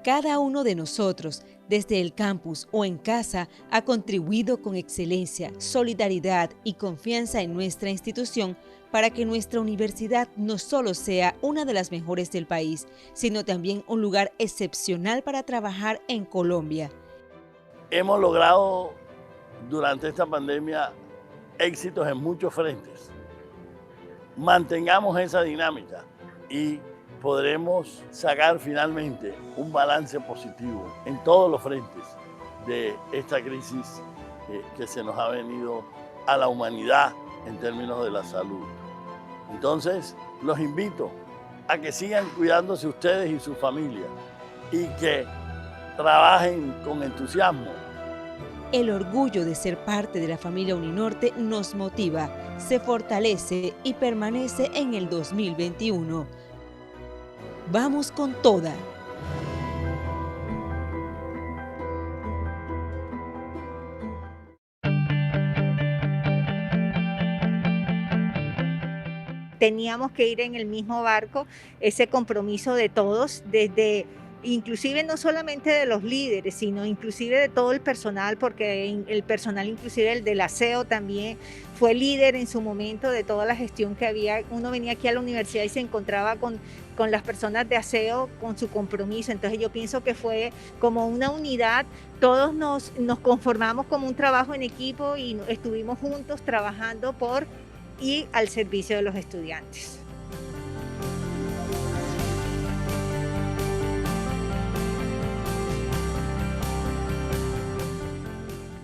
Cada uno de nosotros, desde el campus o en casa, ha contribuido con excelencia, solidaridad y confianza en nuestra institución para que nuestra universidad no solo sea una de las mejores del país, sino también un lugar excepcional para trabajar en Colombia. Hemos logrado durante esta pandemia éxitos en muchos frentes. Mantengamos esa dinámica y podremos sacar finalmente un balance positivo en todos los frentes de esta crisis que se nos ha venido a la humanidad en términos de la salud. Entonces, los invito a que sigan cuidándose ustedes y sus familias y que trabajen con entusiasmo. El orgullo de ser parte de la familia Uninorte nos motiva, se fortalece y permanece en el 2021. Vamos con toda. Teníamos que ir en el mismo barco, ese compromiso de todos, desde inclusive no solamente de los líderes, sino inclusive de todo el personal, porque el personal, inclusive el del aseo también fue líder en su momento de toda la gestión que había. Uno venía aquí a la universidad y se encontraba con las personas de aseo, con su compromiso. Entonces yo pienso que fue como una unidad, todos nos conformamos como un trabajo en equipo y estuvimos juntos trabajando por y al servicio de los estudiantes.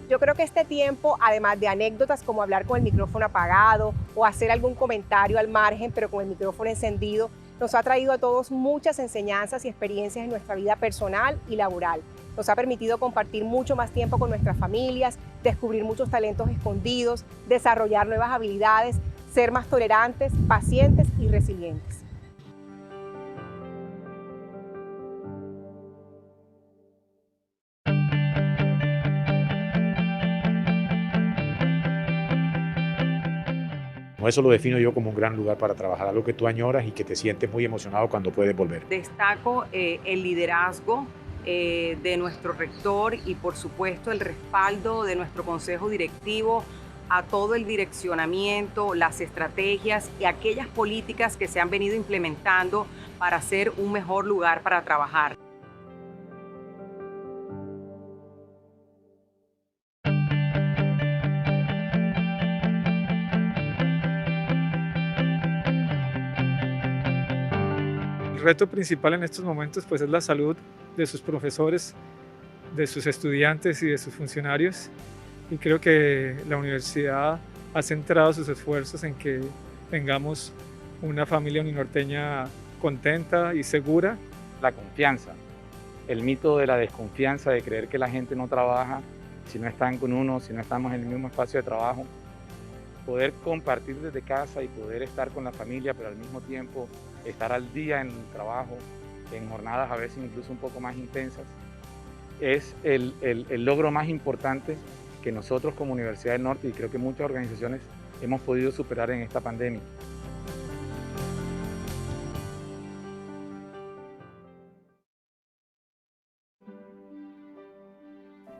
Yo creo que este tiempo, además de anécdotas como hablar con el micrófono apagado o hacer algún comentario al margen, pero con el micrófono encendido, nos ha traído a todos muchas enseñanzas y experiencias en nuestra vida personal y laboral. Nos ha permitido compartir mucho más tiempo con nuestras familias, descubrir muchos talentos escondidos, desarrollar nuevas habilidades, ser más tolerantes, pacientes y resilientes. Eso lo defino yo como un gran lugar para trabajar, algo que tú añoras y que te sientes muy emocionado cuando puedes volver. Destaco el liderazgo de nuestro rector y por supuesto el respaldo de nuestro consejo directivo a todo el direccionamiento, las estrategias y aquellas políticas que se han venido implementando para ser un mejor lugar para trabajar. El reto principal en estos momentos pues, es la salud de sus profesores, de sus estudiantes y de sus funcionarios. Y creo que la universidad ha centrado sus esfuerzos en que tengamos una familia uninorteña contenta y segura. La confianza, el mito de la desconfianza, de creer que la gente no trabaja si no están con uno, si no estamos en el mismo espacio de trabajo. Poder compartir desde casa y poder estar con la familia, pero al mismo tiempo estar al día en el trabajo, en jornadas a veces incluso un poco más intensas, es el logro más importante que nosotros como Universidad del Norte y creo que muchas organizaciones hemos podido superar en esta pandemia.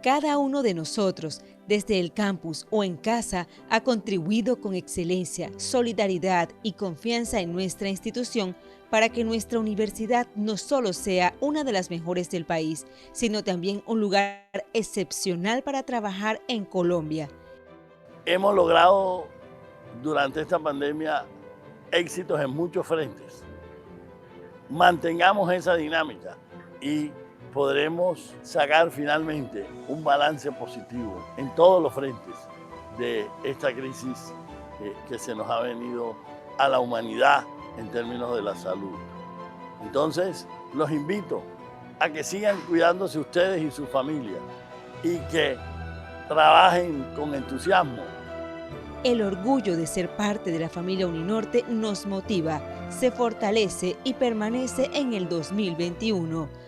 Cada uno de nosotros, desde el campus o en casa, ha contribuido con excelencia, solidaridad y confianza en nuestra institución para que nuestra universidad no solo sea una de las mejores del país, sino también un lugar excepcional para trabajar en Colombia. Hemos logrado durante esta pandemia éxitos en muchos frentes. Mantengamos esa dinámica y podremos sacar finalmente un balance positivo en todos los frentes de esta crisis que se nos ha venido a la humanidad en términos de la salud. Entonces, los invito a que sigan cuidándose ustedes y sus familias y que trabajen con entusiasmo. El orgullo de ser parte de la familia Uninorte nos motiva, se fortalece y permanece en el 2021.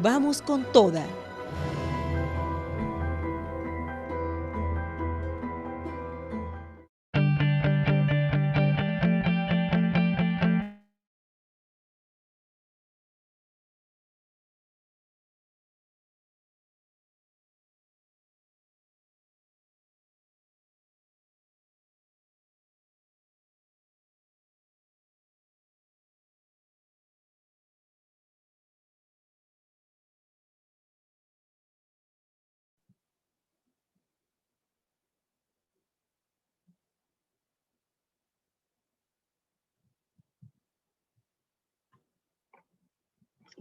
Vamos con toda.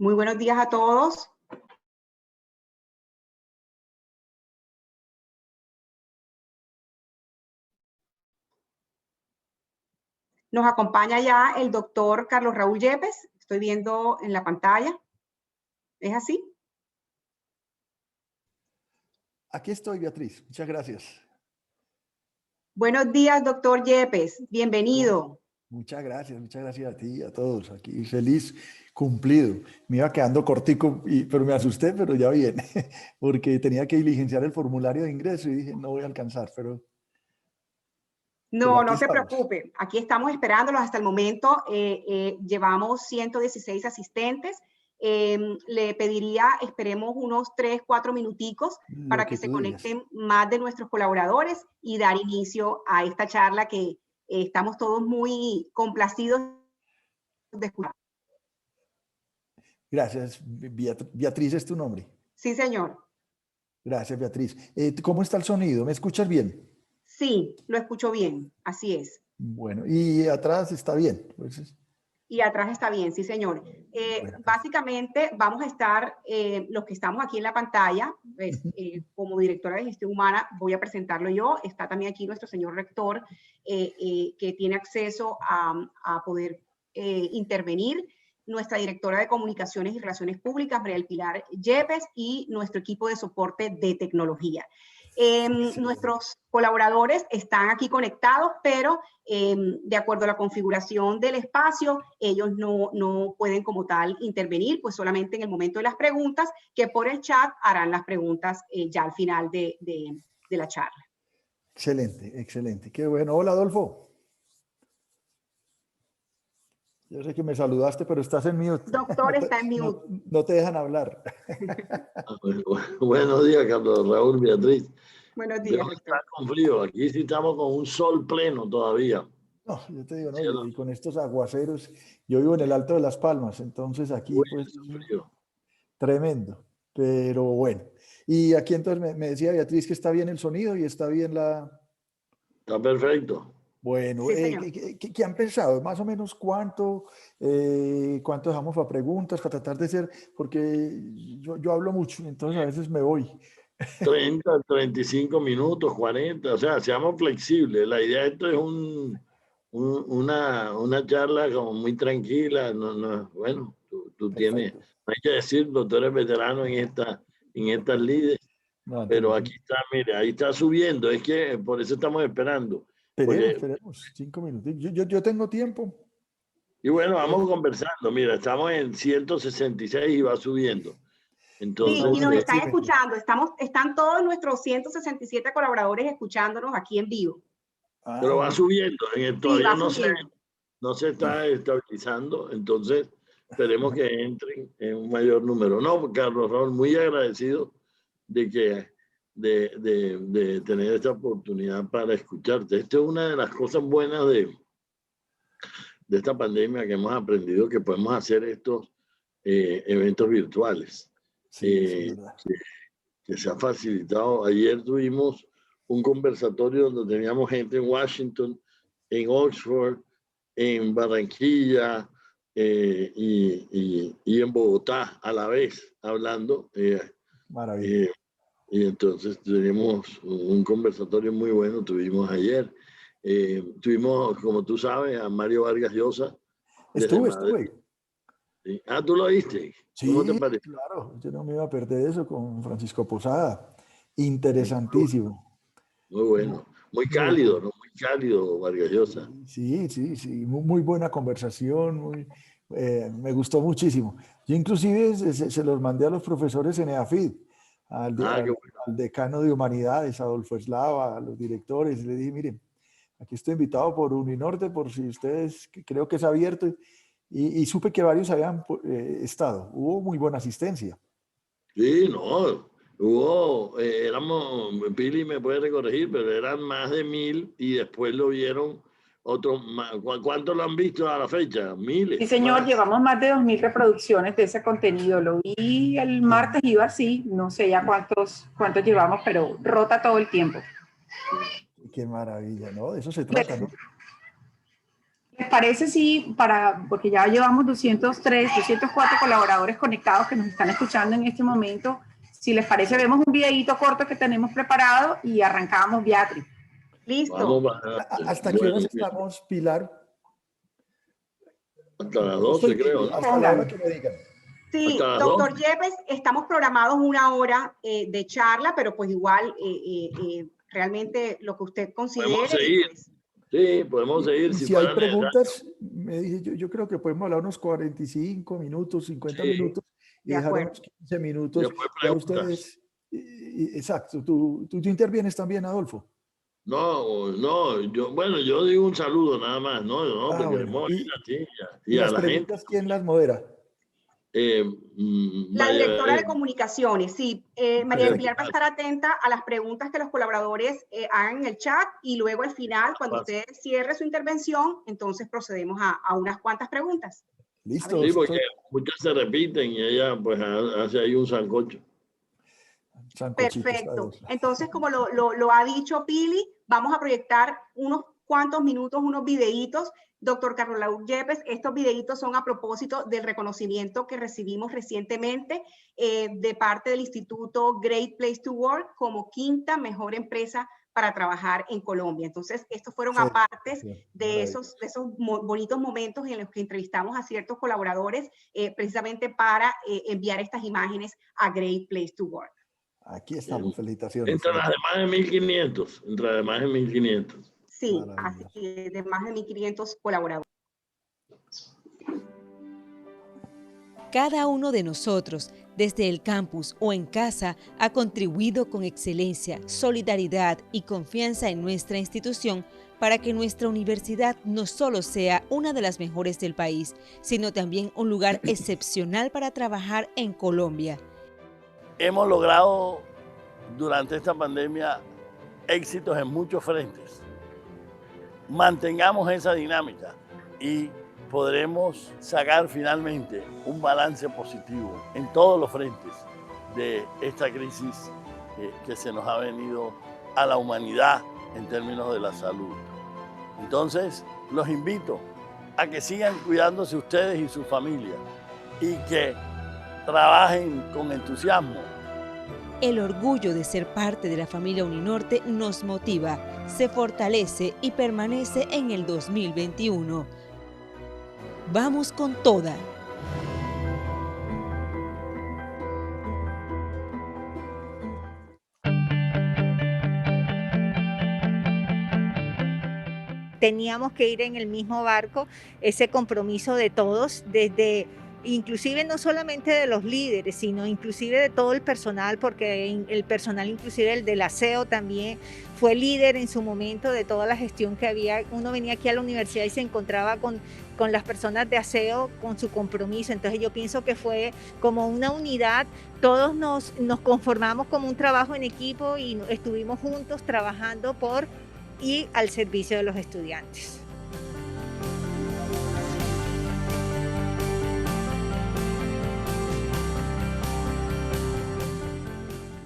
Muy buenos días a todos. Nos acompaña ya el doctor Carlos Raúl Yepes. Estoy viendo en la pantalla. ¿Es así? Aquí estoy, Beatriz. Muchas gracias. Buenos días, doctor Yepes. Bienvenido. Muchas gracias a ti y a todos. Aquí feliz, cumplido. Me iba quedando cortico, pero me asusté, pero ya viene, porque tenía que diligenciar el formulario de ingreso y dije, no voy a alcanzar, pero No, aquí no se estamos. preocupe. Aquí estamos esperándolos hasta el momento. Llevamos 116 asistentes. Le pediría, esperemos unos 3, 4 minuticos para que se conecten más de nuestros colaboradores y dar inicio a esta charla que estamos todos muy complacidos de escuchar. Gracias. Beatriz es tu nombre. Sí, señor. Gracias, Beatriz. ¿Cómo está el sonido? ¿Me escuchas bien? Sí, lo escucho bien. Así es. Bueno, y atrás está bien. Pues, y atrás está bien, sí, señor. Básicamente vamos a estar, los que estamos aquí en la pantalla, pues, como directora de gestión humana, voy a presentarlo yo. Está también aquí nuestro señor rector, que tiene acceso a poder intervenir. Nuestra directora de comunicaciones y relaciones públicas, María del Pilar Yepes, y nuestro equipo de soporte de tecnología. Nuestros colaboradores están aquí conectados, pero de acuerdo a la configuración del espacio, ellos no pueden como tal intervenir, pues solamente en el momento de las preguntas, que por el chat harán las preguntas ya al final de la charla. Excelente, excelente. Qué bueno. Hola, Adolfo. Yo sé que me saludaste, pero estás en mute. Doctor, está en mute. No te dejan hablar. Buenos días, Carlos Raúl, Beatriz. Buenos días. Está con frío. Aquí sí estamos con un sol pleno todavía. No, yo te digo, no, y con estos aguaceros, yo vivo en el Alto de las Palmas, entonces aquí pues tremendo, pero bueno. Y aquí entonces me decía Beatriz que está bien el sonido y está bien la... Está perfecto. Bueno, sí, ¿qué han pensado? Más o menos cuánto dejamos para preguntas, para tratar de ser, porque yo hablo mucho, entonces a veces me voy. 30, 35 minutos, 40, o sea, seamos flexibles. La idea de esto es una charla como muy tranquila. Bueno, tú tienes, no hay que decirlo, tú eres veterano en estas líderes, pero aquí está, mire, ahí está subiendo, es que por eso estamos esperando. Esperemos 5 minutos. Yo tengo tiempo. Y bueno, vamos conversando. Mira, estamos en 166 y va subiendo. Entonces, sí, y nos están escuchando. Están todos nuestros 167 colaboradores escuchándonos aquí en vivo. Pero va subiendo. Todavía no se está sí. estabilizando. Entonces, esperemos que entren en un mayor número. No, Carlos Raúl, muy agradecido de tener esta oportunidad para escucharte. Esta es una de las cosas buenas de esta pandemia, que hemos aprendido que podemos hacer estos eventos virtuales. Sí, que se ha facilitado. Ayer tuvimos un conversatorio donde teníamos gente en Washington, en Oxford, en Barranquilla y en Bogotá a la vez hablando. Maravilla. Y entonces tuvimos un conversatorio muy bueno, tuvimos ayer. Tuvimos, como tú sabes, a Mario Vargas Llosa. Estuve. Sí. Ah, ¿tú lo viste? Sí, ¿Cómo te pareció? Claro, yo no me iba a perder eso con Francisco Posada. Interesantísimo. Muy bueno, muy cálido, ¿no? Muy cálido, Vargas Llosa. Sí, muy buena conversación, me gustó muchísimo. Yo inclusive se los mandé a los profesores en EAFID, al decano de Humanidades, Adolfo Eslava, a los directores, y le dije, miren, aquí estoy invitado por Uninorte, por si ustedes, creo que es abierto, y supe que varios habían estado. Hubo muy buena asistencia. Sí, no, éramos, Pili me puede corregir, pero eran más de 1000 y después lo vieron otros más. ¿Cuántos lo han visto a la fecha? Miles. Sí, señor, llevamos más de 2000 reproducciones de ese contenido. Lo vi el martes, iba así, no sé ya cuántos llevamos, pero rota todo el tiempo. Qué maravilla, ¿no? De eso se trata, ¿no? ¿Les parece si porque ya llevamos 203, 204 colaboradores conectados que nos están escuchando en este momento, si les parece vemos un videíto corto que tenemos preparado y arrancamos, Beatriz? Listo. ¿Hasta qué horas estamos, Pilar? Hasta las 12, creo, ¿no? Hasta la hora que me digan. Sí, doctor Yepes, estamos programados 1 hora de charla, pero pues igual realmente lo que usted considere. Podemos seguir. Sí, podemos seguir. Si hay preguntas, me dije, yo creo que podemos hablar unos 45 minutos, 50 minutos y dejar unos 15 minutos para ustedes. Exacto. ¿Tú intervienes también, Adolfo? No, yo digo un saludo nada más, ¿Y las preguntas quién las modera? La directora de comunicaciones, sí. María del Pilar va a estar atenta a las preguntas que los colaboradores hagan en el chat y luego al final, cuando usted cierre su intervención, entonces procedemos a unas cuantas preguntas. Listo. Sí, porque muchas se repiten y ella pues hace ahí un sancocho. Perfecto. Entonces, como lo ha dicho Pili, vamos a proyectar unos cuantos minutos, unos videitos. Doctor Carlos Laur Yepes, estos videitos son a propósito del reconocimiento que recibimos recientemente de parte del Instituto Great Place to Work como 5ª mejor empresa para trabajar en Colombia. Entonces, estos fueron apartes de esos bonitos momentos en los que entrevistamos a ciertos colaboradores precisamente para enviar estas imágenes a Great Place to Work. Aquí estamos, felicitaciones. Entre las de más de 1.500, Sí, así de más de 1.500 colaboradores. Cada uno de nosotros, desde el campus o en casa, ha contribuido con excelencia, solidaridad y confianza en nuestra institución para que nuestra universidad no solo sea una de las mejores del país, sino también un lugar excepcional para trabajar en Colombia. Hemos logrado durante esta pandemia éxitos en muchos frentes. Mantengamos esa dinámica y podremos sacar finalmente un balance positivo en todos los frentes de esta crisis que se nos ha venido a la humanidad en términos de la salud. Entonces, los invito a que sigan cuidándose ustedes y su familia y que trabajen con entusiasmo. El orgullo de ser parte de la familia Uninorte nos motiva, se fortalece y permanece en el 2021. ¡Vamos con toda! Teníamos que ir en el mismo barco, ese compromiso de todos, desde inclusive no solamente de los líderes, sino inclusive de todo el personal, porque el personal, inclusive el del aseo también fue líder en su momento de toda la gestión que había. Uno venía aquí a la universidad y se encontraba con las personas de aseo, con su compromiso. Entonces yo pienso que fue como una unidad, todos nos conformamos como un trabajo en equipo y estuvimos juntos trabajando por y al servicio de los estudiantes.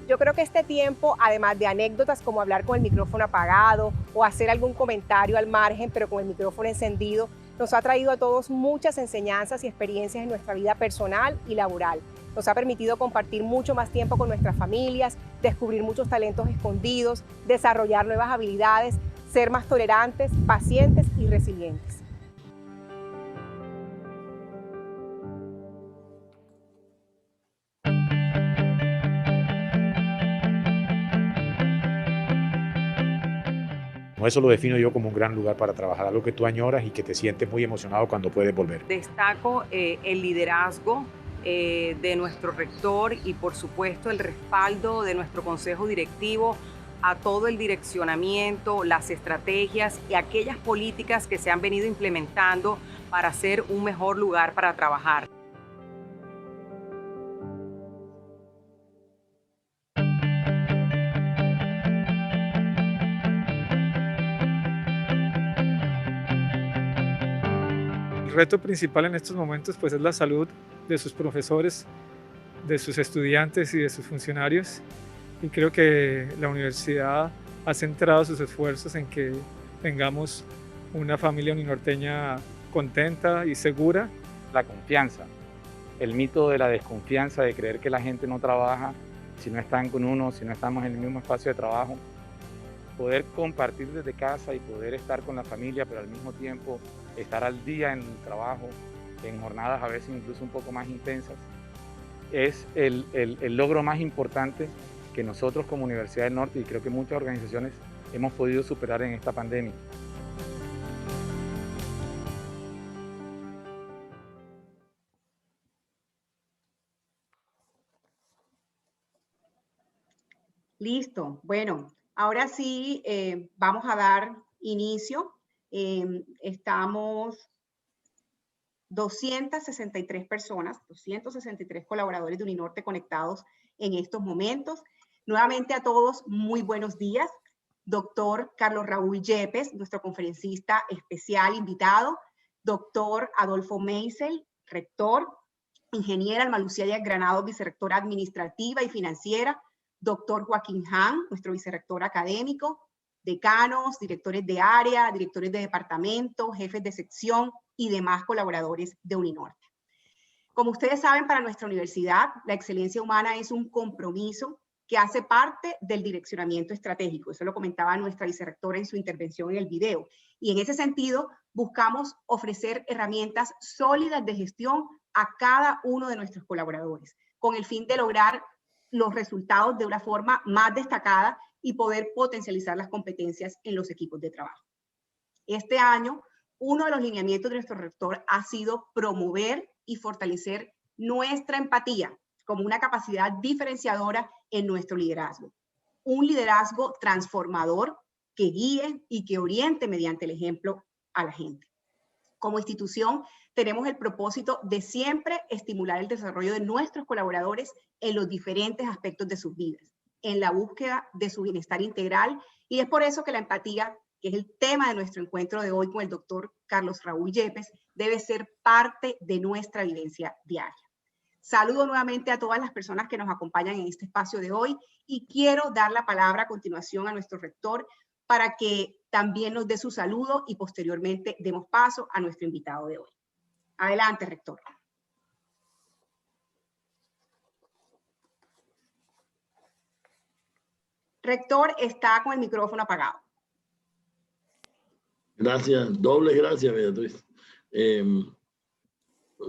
Yo creo que este tiempo, además de anécdotas como hablar con el micrófono apagado o hacer algún comentario al margen, pero con el micrófono encendido, nos ha traído a todos muchas enseñanzas y experiencias en nuestra vida personal y laboral. Nos ha permitido compartir mucho más tiempo con nuestras familias, descubrir muchos talentos escondidos, desarrollar nuevas habilidades, ser más tolerantes, pacientes y resilientes. Eso lo defino yo como un gran lugar para trabajar, algo que tú añoras y que te sientes muy emocionado cuando puedes volver. Destaco el liderazgo de nuestro rector y por supuesto el respaldo de nuestro consejo directivo a todo el direccionamiento, las estrategias y aquellas políticas que se han venido implementando para ser un mejor lugar para trabajar. El reto principal en estos momentos pues es la salud de sus profesores, de sus estudiantes y de sus funcionarios, y creo que la universidad ha centrado sus esfuerzos en que tengamos una familia uninorteña contenta y segura. La confianza, el mito de la desconfianza, de creer que la gente no trabaja si no están con uno, si no estamos en el mismo espacio de trabajo. Poder compartir desde casa y poder estar con la familia, pero al mismo tiempo estar al día en el trabajo, en jornadas a veces incluso un poco más intensas, es el logro más importante que nosotros como Universidad del Norte, y creo que muchas organizaciones, hemos podido superar en esta pandemia. Listo. Bueno, ahora sí vamos a dar inicio. Estamos 263 personas, 263 colaboradores de Uninorte conectados en estos momentos. Nuevamente a todos, muy buenos días. Doctor Carlos Raúl Yepes, nuestro conferencista especial invitado. Doctor Adolfo Meisel, rector. Ingeniera Alma Lucía Granado, vicerrectora administrativa y financiera. Doctor Joaquín Han, nuestro vicerrector académico. Decanos, directores de área, directores de departamento, jefes de sección y demás colaboradores de Uninorte. Como ustedes saben, para nuestra universidad, la excelencia humana es un compromiso que hace parte del direccionamiento estratégico. Eso lo comentaba nuestra vicerrectora en su intervención en el video. Y en ese sentido, buscamos ofrecer herramientas sólidas de gestión a cada uno de nuestros colaboradores, con el fin de lograr los resultados de una forma más destacada y poder potencializar las competencias en los equipos de trabajo. Este año, uno de los lineamientos de nuestro rector ha sido promover y fortalecer nuestra empatía como una capacidad diferenciadora en nuestro liderazgo. Un liderazgo transformador que guíe y que oriente mediante el ejemplo a la gente. Como institución, tenemos el propósito de siempre estimular el desarrollo de nuestros colaboradores en los diferentes aspectos de sus vidas, en la búsqueda de su bienestar integral, y es por eso que la empatía, que es el tema de nuestro encuentro de hoy con el doctor Carlos Raúl Yepes, debe ser parte de nuestra vivencia diaria. Saludo nuevamente a todas las personas que nos acompañan en este espacio de hoy y quiero dar la palabra a continuación a nuestro rector para que también nos dé su saludo y posteriormente demos paso a nuestro invitado de hoy. Adelante, rector. Rector, está con el micrófono apagado. Gracias, doble gracias, Beatriz.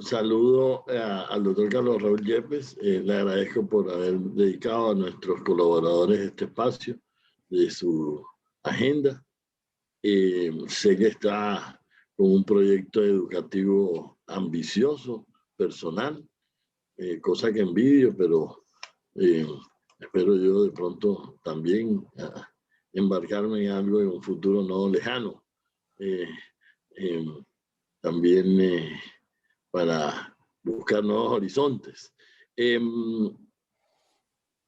Saludo al doctor Carlos Raúl Yepes. Le agradezco por haber dedicado a nuestros colaboradores este espacio de su agenda. Sé que está con un proyecto educativo ambicioso, personal, cosa que envidio, pero espero yo de pronto también embarcarme en algo en un futuro no lejano. También para buscar nuevos horizontes.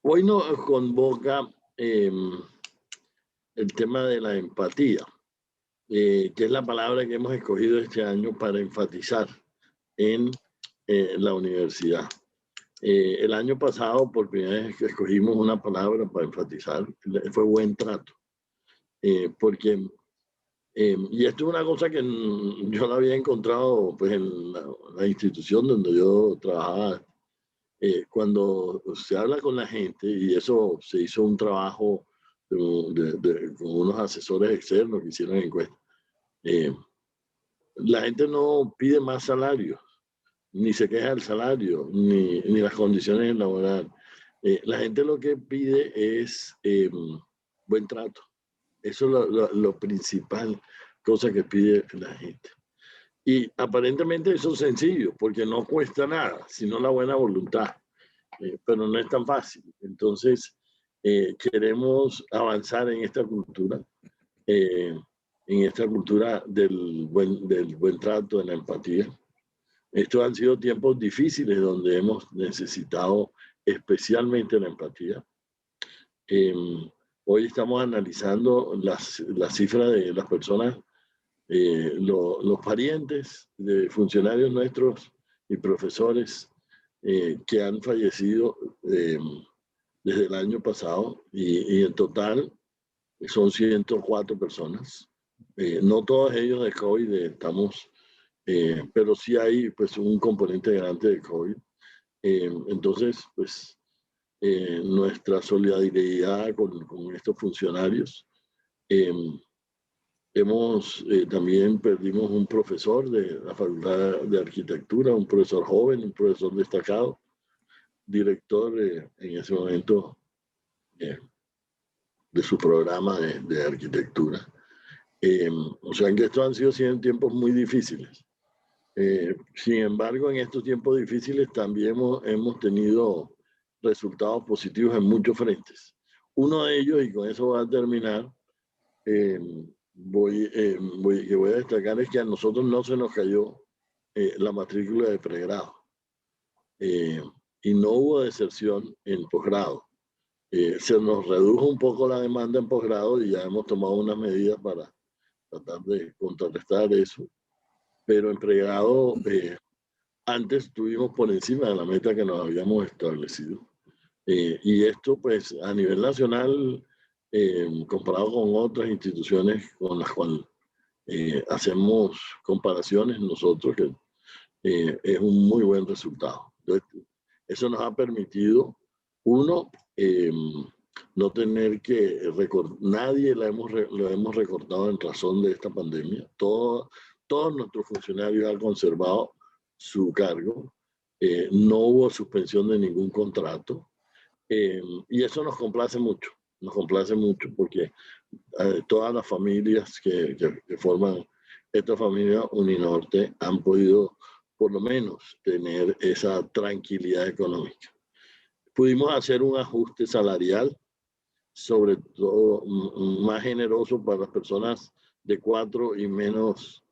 Hoy nos convoca el tema de la empatía, que es la palabra que hemos escogido este año para enfatizar en la universidad. El año pasado, por primera vez que escogimos una palabra para enfatizar, fue buen trato, porque y esto es una cosa que yo la había encontrado pues, en la institución donde yo trabajaba. Cuando se habla con la gente, y eso se hizo un trabajo con unos asesores externos que hicieron encuestas, la gente no pide más salario, ni se queja del salario, ni las condiciones laborales. La gente lo que pide es buen trato. Eso es lo principal, cosa que pide la gente. Y aparentemente eso es sencillo, porque no cuesta nada, sino la buena voluntad. Pero no es tan fácil. Entonces, queremos avanzar en esta cultura del buen trato, de la empatía. Estos han sido tiempos difíciles donde hemos necesitado especialmente la empatía. Hoy estamos analizando las cifras de las personas, los parientes de funcionarios nuestros y profesores que han fallecido desde el año pasado y en total son 104 personas. no todos ellos de COVID estamos, pero sí hay pues un componente grande de COVID. Entonces, pues nuestra solidaridad con estos funcionarios. También perdimos un profesor de la Facultad de Arquitectura, un profesor joven, un profesor destacado, director en ese momento de su programa de arquitectura. O sea que estos han sido tiempos muy difíciles. Sin embargo, en estos tiempos difíciles también hemos tenido resultados positivos en muchos frentes. Uno de ellos, y con eso voy a terminar, que voy a destacar, es que a nosotros no se nos cayó la matrícula de pregrado y no hubo deserción en posgrado. Se nos redujo un poco la demanda en posgrado y ya hemos tomado unas medidas para tratar de contrarrestar eso, pero en pregrado antes estuvimos por encima de la meta que nos habíamos establecido. Y esto pues a nivel nacional, comparado con otras instituciones con las cuales hacemos comparaciones nosotros, que es un muy buen resultado. Entonces, eso nos ha permitido, uno, no tener que nadie lo hemos recortado en razón de esta pandemia. Todos nuestros funcionarios han conservado su cargo. No hubo suspensión de ningún contrato. Y eso nos complace mucho porque todas las familias que forman esta familia Uninorte han podido por lo menos tener esa tranquilidad económica. Pudimos hacer un ajuste salarial, sobre todo más generoso para las personas de 4 y menos,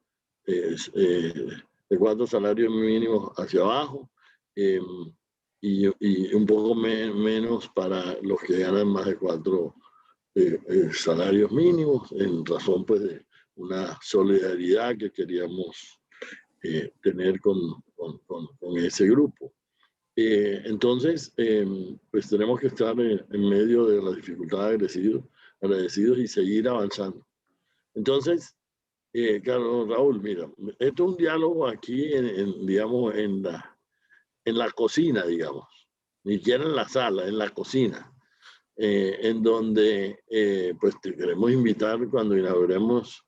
de 4 salarios mínimos hacia abajo, y un poco menos para los que ganan más de 4 salarios mínimos, en razón pues de una solidaridad que queríamos tener con ese grupo. Entonces, pues tenemos que estar en medio de la dificultad agradecidos y seguir avanzando. Entonces, Carlos Raúl, mira, esto es un diálogo aquí, digamos, en la cocina, digamos, ni siquiera en la sala, en la cocina, en donde pues te queremos invitar cuando inauguremos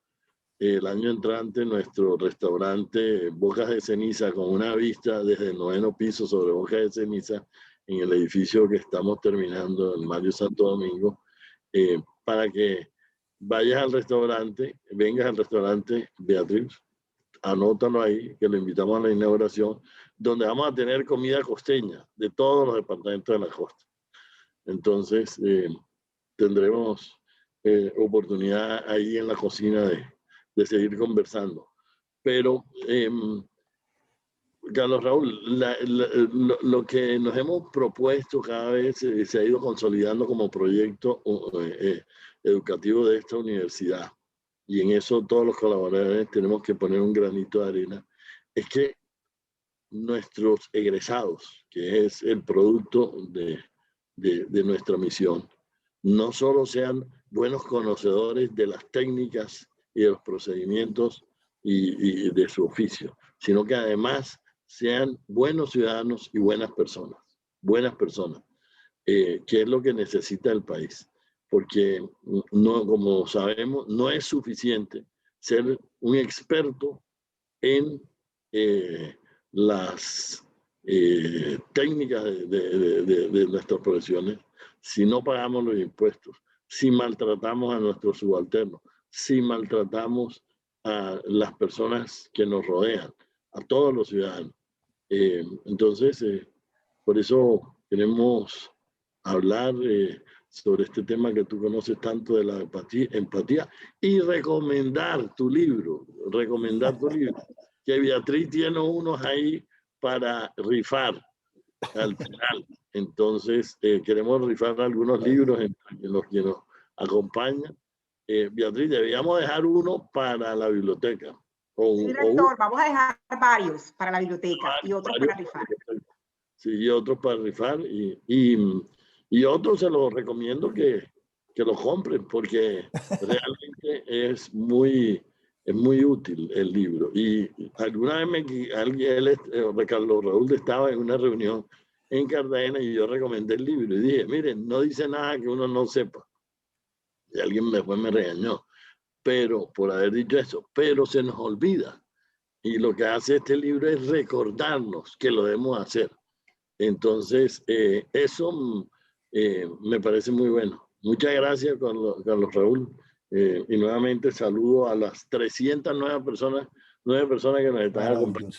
el año entrante nuestro restaurante Bocas de Ceniza, con una vista desde el 9º piso sobre Bocas de Ceniza en el edificio que estamos terminando en Mario Santo Domingo, para que vayas al restaurante, vengas al restaurante, Beatriz, anótalo ahí, que lo invitamos a la inauguración, donde vamos a tener comida costeña de todos los departamentos de la costa. Entonces, tendremos oportunidad ahí en la cocina de seguir conversando. Pero, Carlos Raúl, lo que nos hemos propuesto cada vez se ha ido consolidando como proyecto educativo de esta universidad, y en eso todos los colaboradores tenemos que poner un granito de arena, es que nuestros egresados, que es el producto de nuestra misión, no solo sean buenos conocedores de las técnicas y de los procedimientos y de su oficio, sino que además sean buenos ciudadanos y buenas personas, que es lo que necesita el país. Porque no, como sabemos, no es suficiente ser un experto en las técnicas de nuestras profesiones si no pagamos los impuestos, si maltratamos a nuestros subalternos, si maltratamos a las personas que nos rodean, a todos los ciudadanos. Entonces, por eso queremos hablar sobre este tema que tú conoces tanto, de la empatía, y recomendar tu libro, que Beatriz tiene unos ahí para rifar al final. Entonces, queremos rifar algunos libros en los que nos acompañan. Beatriz, debíamos dejar uno para la biblioteca. Sí, rector, vamos a dejar varios para la biblioteca y otros para rifar. Sí, y otros para rifar. Y otros se los recomiendo que los compren, porque realmente es muy útil el libro. Y alguna vez Carlos Raúl estaba en una reunión en Cartagena y yo recomendé el libro y dije, miren, no dice nada que uno no sepa. Y alguien después me regañó, pero por haber dicho eso, pero se nos olvida. Y lo que hace este libro es recordarnos que lo debemos hacer. Entonces, eso me parece muy bueno. Muchas gracias, Carlos Raúl. Y nuevamente saludo a las 309 personas que nos están acompañando.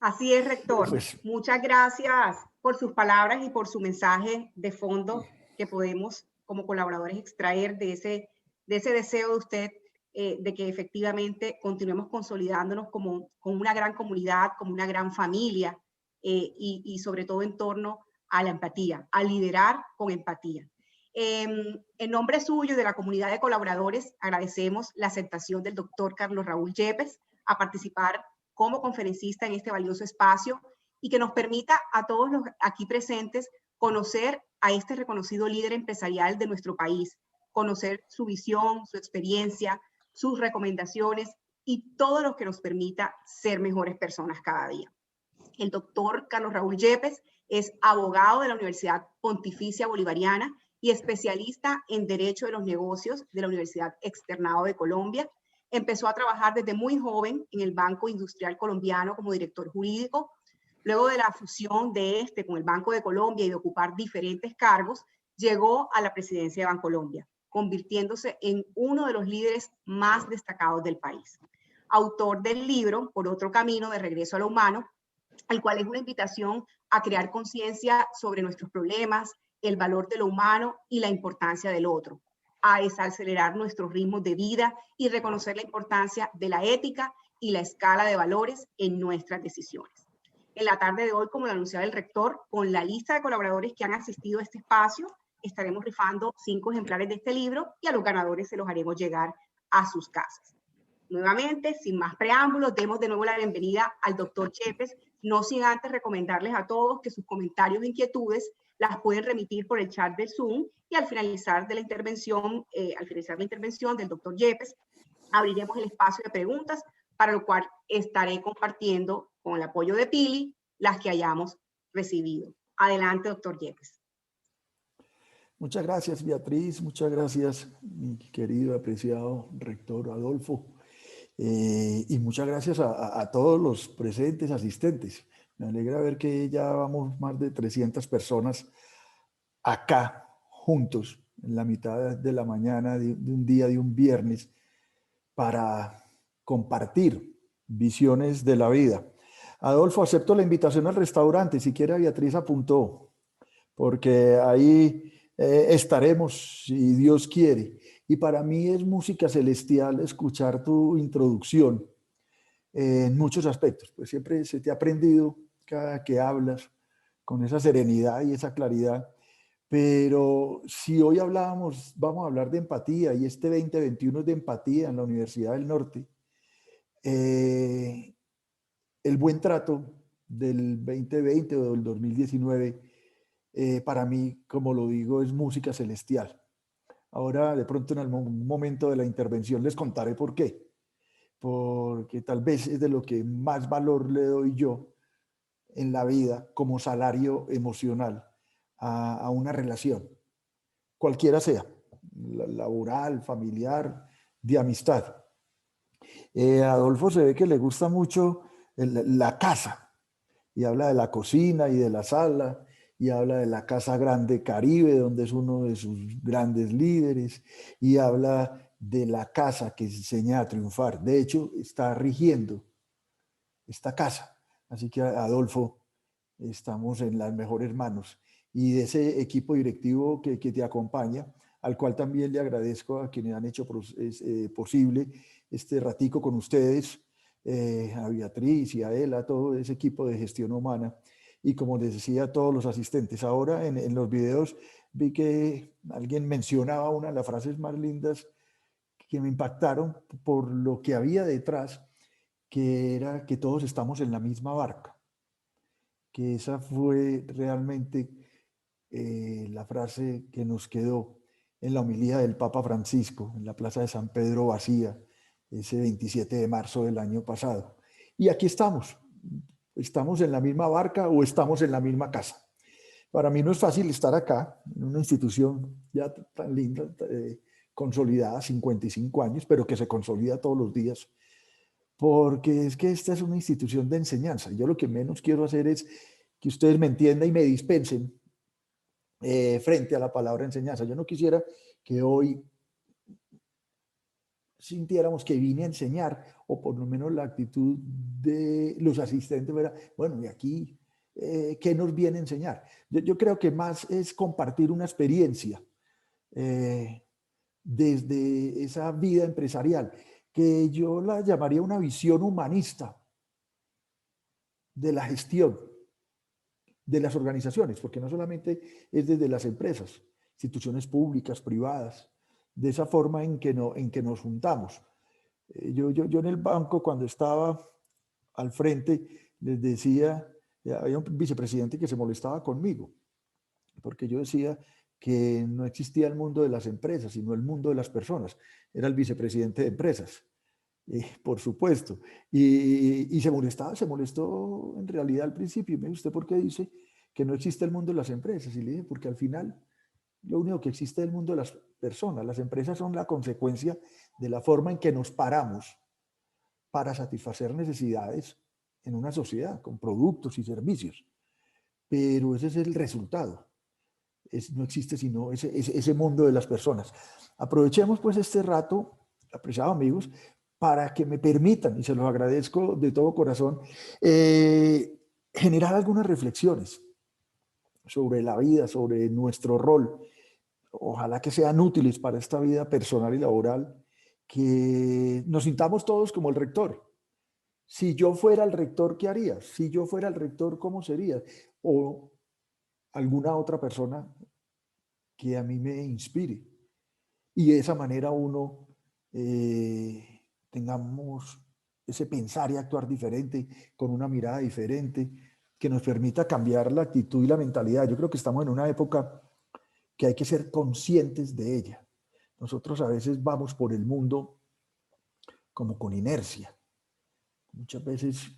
Así es, rector. Pues, muchas gracias por sus palabras y por su mensaje de fondo que podemos como colaboradores extraer de ese deseo de usted de que efectivamente continuemos consolidándonos como una gran comunidad, como una gran familia y sobre todo en torno a la empatía, a liderar con empatía. En nombre suyo y de la comunidad de colaboradores, agradecemos la aceptación del doctor Carlos Raúl Yepes a participar como conferencista en este valioso espacio y que nos permita a todos los aquí presentes conocer a este reconocido líder empresarial de nuestro país, conocer su visión, su experiencia, sus recomendaciones y todo lo que nos permita ser mejores personas cada día. El doctor Carlos Raúl Yepes es abogado de la Universidad Pontificia Bolivariana y especialista en Derecho de los Negocios de la Universidad Externado de Colombia. Empezó a trabajar desde muy joven en el Banco Industrial Colombiano como director jurídico. Luego de la fusión de con el Banco de Colombia y de ocupar diferentes cargos, llegó a la presidencia de Bancolombia, convirtiéndose en uno de los líderes más destacados del país. Autor del libro Por otro camino, de regreso a lo humano, al cual es una invitación a crear conciencia sobre nuestros problemas, el valor de lo humano y la importancia del otro, a desacelerar nuestros ritmos de vida y reconocer la importancia de la ética y la escala de valores en nuestras decisiones. En la tarde de hoy, como lo anunciaba el rector, con la lista de colaboradores que han asistido a este espacio, estaremos rifando 5 ejemplares de este libro y a los ganadores se los haremos llegar a sus casas. Nuevamente, sin más preámbulos, demos de nuevo la bienvenida al doctor Yepes, no sin antes recomendarles a todos que sus comentarios e inquietudes las pueden remitir por el chat de Zoom y al finalizar la intervención del doctor Yepes, abriremos el espacio de preguntas, para lo cual estaré compartiendo con el apoyo de Pili las que hayamos recibido. Adelante, doctor Yepes. muchas gracias, Beatriz. Muchas gracias, mi querido, apreciado rector Adolfo. Y muchas gracias a todos los presentes, asistentes. Me alegra ver que ya vamos más de 300 personas acá, juntos, en la mitad de la mañana de un día, de un viernes, para compartir visiones de la vida. Adolfo, acepto la invitación al restaurante, siquiera Beatriz apuntó, porque ahí estaremos, si Dios quiere. Y para mí es música celestial escuchar tu introducción en muchos aspectos, pues siempre se te ha aprendido cada que hablas con esa serenidad y esa claridad. Pero si hoy vamos a hablar de empatía, y este 2021 es de empatía en la Universidad del Norte, el buen trato del 2020 o del 2019, para mí, como lo digo, es música celestial. Ahora, de pronto, en algún momento de la intervención les contaré por qué. Porque tal vez es de lo que más valor le doy yo en la vida como salario emocional a una relación, cualquiera sea, laboral, familiar, de amistad. Adolfo se ve que le gusta mucho la casa, y habla de la cocina y de la sala, y habla de la Casa Grande Caribe, donde es uno de sus grandes líderes, y habla de la casa que enseña a triunfar. De hecho, está rigiendo esta casa. Así que, Adolfo, estamos en las mejores manos. Y de ese equipo directivo que te acompaña, al cual también le agradezco a quienes han hecho posible este ratico con ustedes, a Beatriz y a él, a todo ese equipo de gestión humana, y como les decía, a todos los asistentes. Ahora en los videos vi que alguien mencionaba una de las frases más lindas que me impactaron por lo que había detrás, que era que todos estamos en la misma barca. Que esa fue realmente la frase que nos quedó en la homilía del Papa Francisco, en la Plaza de San Pedro vacía, ese 27 de marzo del año pasado. Y aquí estamos. ¿Estamos en la misma barca o estamos en la misma casa? Para mí no es fácil estar acá, en una institución ya tan linda, consolidada, 55 años, pero que se consolida todos los días, porque es que esta es una institución de enseñanza. Yo lo que menos quiero hacer es que ustedes me entiendan y me dispensen frente a la palabra enseñanza. Yo no quisiera que hoy sintiéramos que vine a enseñar, o por lo menos la actitud de los asistentes fuera, bueno, y aquí, ¿qué nos viene a enseñar? Yo creo que más es compartir una experiencia desde esa vida empresarial, que yo la llamaría una visión humanista de la gestión de las organizaciones, porque no solamente es desde las empresas, instituciones públicas, privadas, de esa forma en que nos juntamos. Yo en el banco, cuando estaba al frente, les decía, había un vicepresidente que se molestaba conmigo, porque yo decía que no existía el mundo de las empresas, sino el mundo de las personas. Era el vicepresidente de empresas, por supuesto. Y se molestó en realidad al principio. Me dijo, ¿usted por qué dice que no existe el mundo de las empresas? Y le dije, porque al final lo único que existe es el mundo de las personas. Las empresas son la consecuencia de la forma en que nos paramos para satisfacer necesidades en una sociedad con productos y servicios. Pero ese es el resultado. No existe sino ese mundo de las personas. Aprovechemos pues este rato, apreciados amigos, para que me permitan, y se los agradezco de todo corazón, generar algunas reflexiones sobre la vida, sobre nuestro rol. Ojalá que sean útiles para esta vida personal y laboral, que nos sintamos todos como el rector. Si yo fuera el rector, ¿qué haría? Si yo fuera el rector, ¿cómo sería? O alguna otra persona que a mí me inspire. Y de esa manera uno tengamos ese pensar y actuar diferente, con una mirada diferente, que nos permita cambiar la actitud y la mentalidad. Yo creo que estamos en una época que hay que ser conscientes de ella. Nosotros a veces vamos por el mundo como con inercia. Muchas veces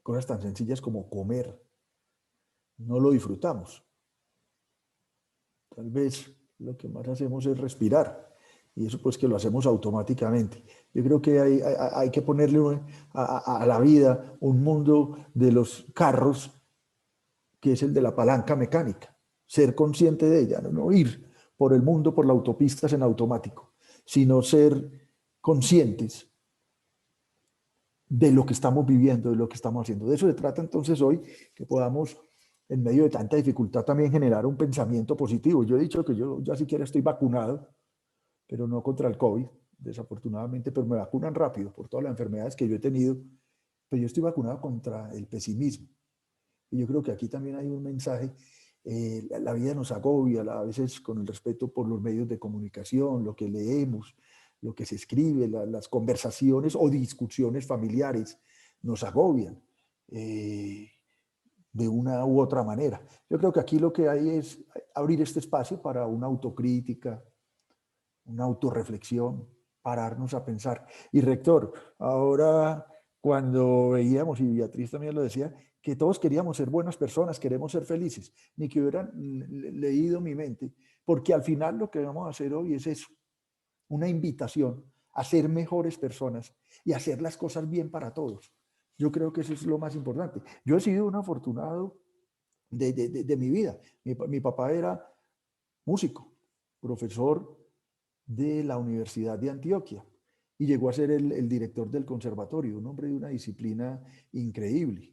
cosas tan sencillas como comer, no lo disfrutamos. Tal vez lo que más hacemos es respirar, y eso pues que lo hacemos automáticamente. Yo creo que hay que ponerle a la vida un mundo de los carros, que es el de la palanca mecánica. Ser consciente de ella, no ir por el mundo, por la autopista en automático, sino ser conscientes de lo que estamos viviendo, de lo que estamos haciendo. De eso se trata entonces hoy, que podamos, en medio de tanta dificultad, también generar un pensamiento positivo. Yo he dicho que yo ya siquiera estoy vacunado, pero no contra el COVID, desafortunadamente, pero me vacunan rápido por todas las enfermedades que yo he tenido, pero yo estoy vacunado contra el pesimismo. Y yo creo que aquí también hay un mensaje. La vida nos agobia a veces, con el respeto por los medios de comunicación, lo que leemos, lo que se escribe, las conversaciones o discusiones familiares nos agobian de una u otra manera. Yo creo que aquí lo que hay es abrir este espacio para una autocrítica, una autorreflexión, pararnos a pensar. Y rector, ahora cuando veíamos, y Beatriz también lo decía, que todos queríamos ser buenas personas, queremos ser felices, ni que hubieran leído mi mente, porque al final lo que vamos a hacer hoy es eso, una invitación a ser mejores personas y hacer las cosas bien para todos. Yo creo que eso es lo más importante. Yo he sido un afortunado de mi vida. Mi papá era músico, profesor de la Universidad de Antioquia, y llegó a ser el director del conservatorio, un hombre de una disciplina increíble.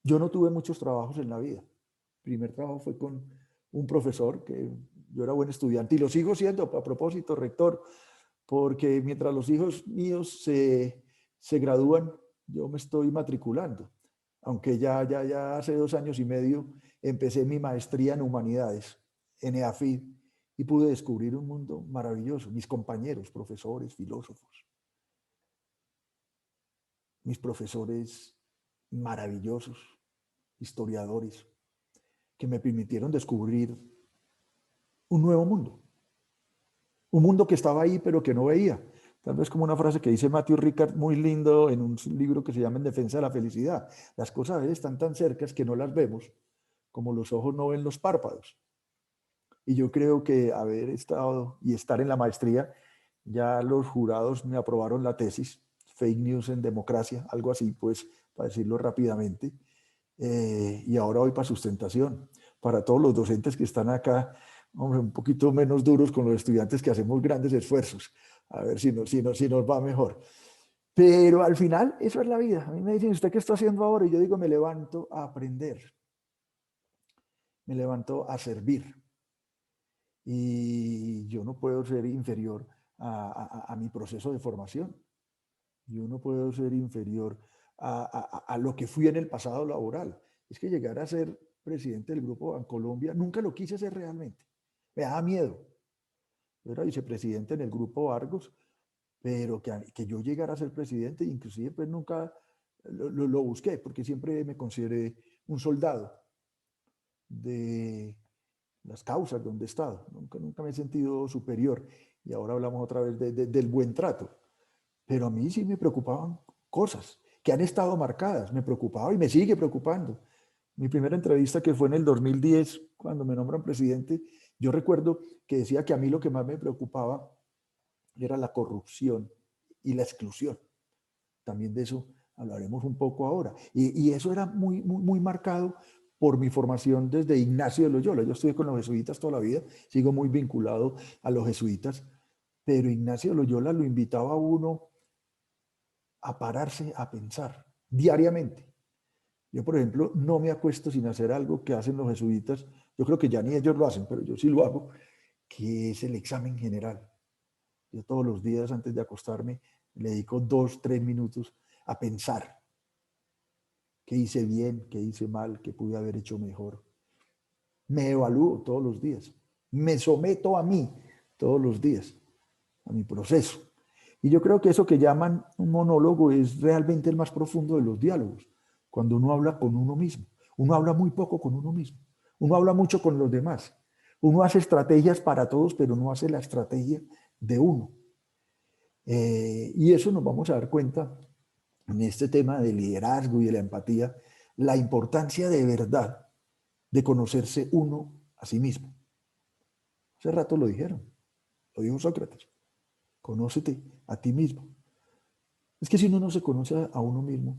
Yo no tuve muchos trabajos en la vida. El primer trabajo fue con un profesor, que yo era buen estudiante y lo sigo siendo, a propósito, rector, porque mientras los hijos míos se gradúan, yo me estoy matriculando. Aunque ya hace 2 años y medio empecé mi maestría en humanidades, en EAFID, y pude descubrir un mundo maravilloso. Mis compañeros, profesores, filósofos, mis profesores maravillosos, historiadores, que me permitieron descubrir un nuevo mundo. Un mundo que estaba ahí pero que no veía. Tal vez como una frase que dice Matthew Ricard muy lindo en un libro que se llama En defensa de la felicidad. Las cosas a veces están tan cercas que no las vemos como los ojos no ven los párpados. Y yo creo que haber estado y estar en la maestría, ya los jurados me aprobaron la tesis, Fake News en Democracia, algo así, pues, para decirlo rápidamente. Y ahora voy para sustentación. Para todos los docentes que están acá, hombre, un poquito menos duros con los estudiantes que hacemos grandes esfuerzos. A ver si nos va mejor. Pero al final, eso es la vida. A mí me dicen, ¿usted qué está haciendo ahora? Y yo digo, me levanto a aprender. Me levanto a servir. Y yo no puedo ser inferior a mi proceso de formación. Yo no puedo ser inferior a lo que fui en el pasado laboral. Es que llegar a ser presidente del Grupo Bancolombia, nunca lo quise ser realmente. Me daba miedo. Yo era vicepresidente en el Grupo Argos, pero que yo llegara a ser presidente, inclusive pues nunca lo busqué, porque siempre me consideré un soldado de las causas donde he estado. Nunca me he sentido superior. Y ahora hablamos otra vez del buen trato. Pero a mí sí me preocupaban cosas que han estado marcadas. Me preocupaba y me sigue preocupando. Mi primera entrevista, que fue en el 2010, cuando me nombran presidente, yo recuerdo que decía que a mí lo que más me preocupaba era la corrupción y la exclusión. También de eso hablaremos un poco ahora. Y eso era muy marcado por mi formación desde Ignacio de Loyola. Yo estudié con los jesuitas toda la vida, sigo muy vinculado a los jesuitas, pero Ignacio de Loyola lo invitaba a uno a pararse a pensar diariamente. Yo, por ejemplo, no me acuesto sin hacer algo que hacen los jesuitas. Yo creo que ya ni ellos lo hacen, pero yo sí lo hago, que es el examen general. Yo todos los días antes de acostarme le dedico 2, 3 minutos a pensar qué hice bien, qué hice mal, qué pude haber hecho mejor. Me evalúo todos los días. Me someto a mí todos los días, a mi proceso. Y yo creo que eso que llaman un monólogo es realmente el más profundo de los diálogos. Cuando uno habla con uno mismo. Uno habla muy poco con uno mismo. Uno habla mucho con los demás. Uno hace estrategias para todos, pero no hace la estrategia de uno. Y eso nos vamos a dar cuenta en este tema del liderazgo y de la empatía, la importancia de verdad de conocerse uno a sí mismo. Hace rato lo dijeron, lo dijo Sócrates, conócete a ti mismo. Es que si uno no se conoce a uno mismo,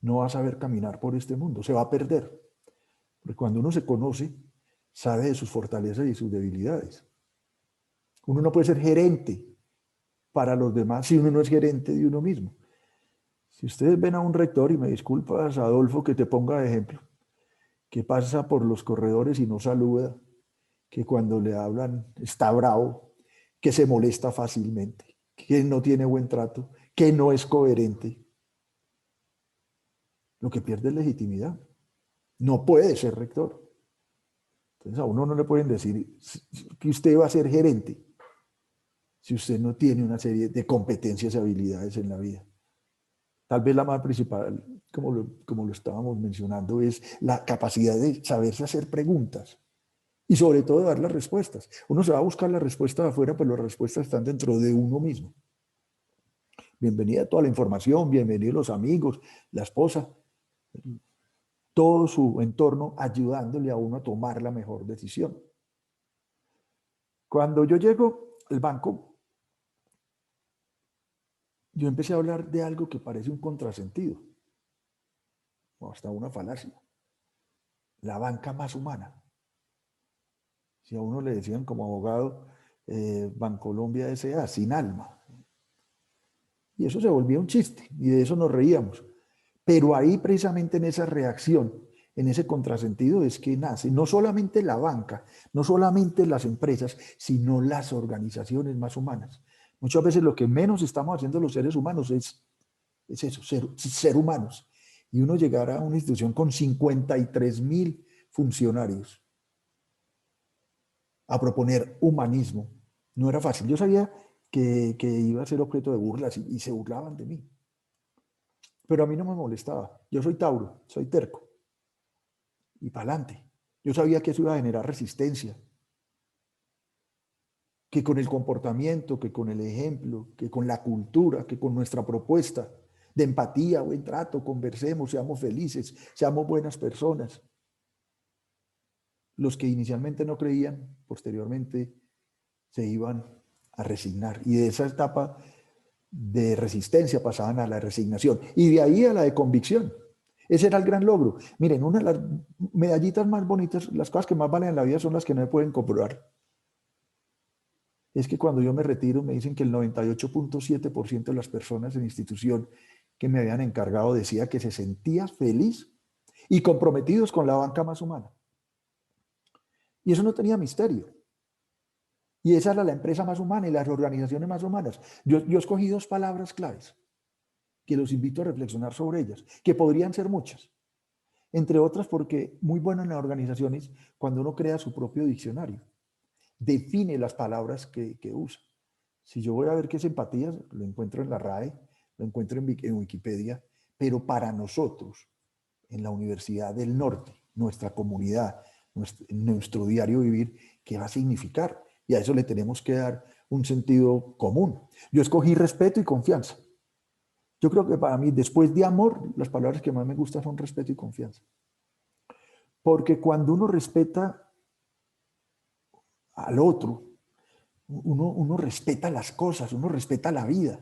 no va a saber caminar por este mundo, se va a perder. Porque cuando uno se conoce, sabe de sus fortalezas y sus debilidades. Uno no puede ser gerente para los demás si uno no es gerente de uno mismo. Si ustedes ven a un rector, y me disculpas, Adolfo, que te ponga de ejemplo, que pasa por los corredores y no saluda, que cuando le hablan está bravo, que se molesta fácilmente, que no tiene buen trato, que no es coherente, lo que pierde es legitimidad. No puede ser rector. Entonces a uno no le pueden decir que usted va a ser gerente si usted no tiene una serie de competencias y habilidades en la vida. Tal vez la más principal, como lo estábamos mencionando, es la capacidad de saberse hacer preguntas y sobre todo dar las respuestas. Uno se va a buscar las respuestas afuera, pero las respuestas están dentro de uno mismo. Bienvenida toda la información, bienvenidos los amigos, la esposa, todo su entorno ayudándole a uno a tomar la mejor decisión. Cuando yo llego al banco, yo empecé a hablar de algo que parece un contrasentido, o hasta una falacia. La banca más humana. Si a uno le decían como abogado, Bancolombia S.A., sin alma. Y eso se volvía un chiste, y de eso nos reíamos. Pero ahí precisamente en esa reacción, en ese contrasentido es que nace no solamente la banca, no solamente las empresas, sino las organizaciones más humanas. Muchas veces lo que menos estamos haciendo los seres humanos es eso, ser humanos. Y uno llegar a una institución con 53.000 funcionarios a proponer humanismo, no era fácil. Yo sabía que iba a ser objeto de burlas y se burlaban de mí. Pero a mí no me molestaba. Yo soy Tauro, soy terco. Y para adelante. Yo sabía que eso iba a generar resistencia. que con el comportamiento, que con el ejemplo, que con la cultura, que con nuestra propuesta de empatía, buen trato, conversemos, seamos felices, seamos buenas personas. Los que inicialmente no creían, posteriormente se iban a resignar. Y de esa etapa de resistencia pasaban a la resignación. Y de ahí a la de convicción. Ese era el gran logro. Miren, una de las medallitas más bonitas, las cosas que más valen en la vida son las que no se pueden comprobar. Es que cuando yo me retiro me dicen que el 98.7% de las personas en la institución que me habían encargado decía que se sentía feliz y comprometidos con la banca más humana. Y eso no tenía misterio. Y esa era la empresa más humana y las organizaciones más humanas. Yo escogí dos palabras claves que los invito a reflexionar sobre ellas, que podrían ser muchas. Entre otras porque muy bueno en las organizaciones cuando uno crea su propio diccionario. Define las palabras que usa. Si yo voy a ver qué es empatía, lo encuentro en la RAE, lo encuentro en Wikipedia, pero para nosotros, en la Universidad del Norte, nuestra comunidad, nuestro diario vivir, ¿qué va a significar? Y a eso le tenemos que dar un sentido común. Yo escogí respeto y confianza. Yo creo que para mí, después de amor, las palabras que más me gustan son respeto y confianza. Porque cuando uno respeta al otro, uno respeta las cosas, uno respeta la vida.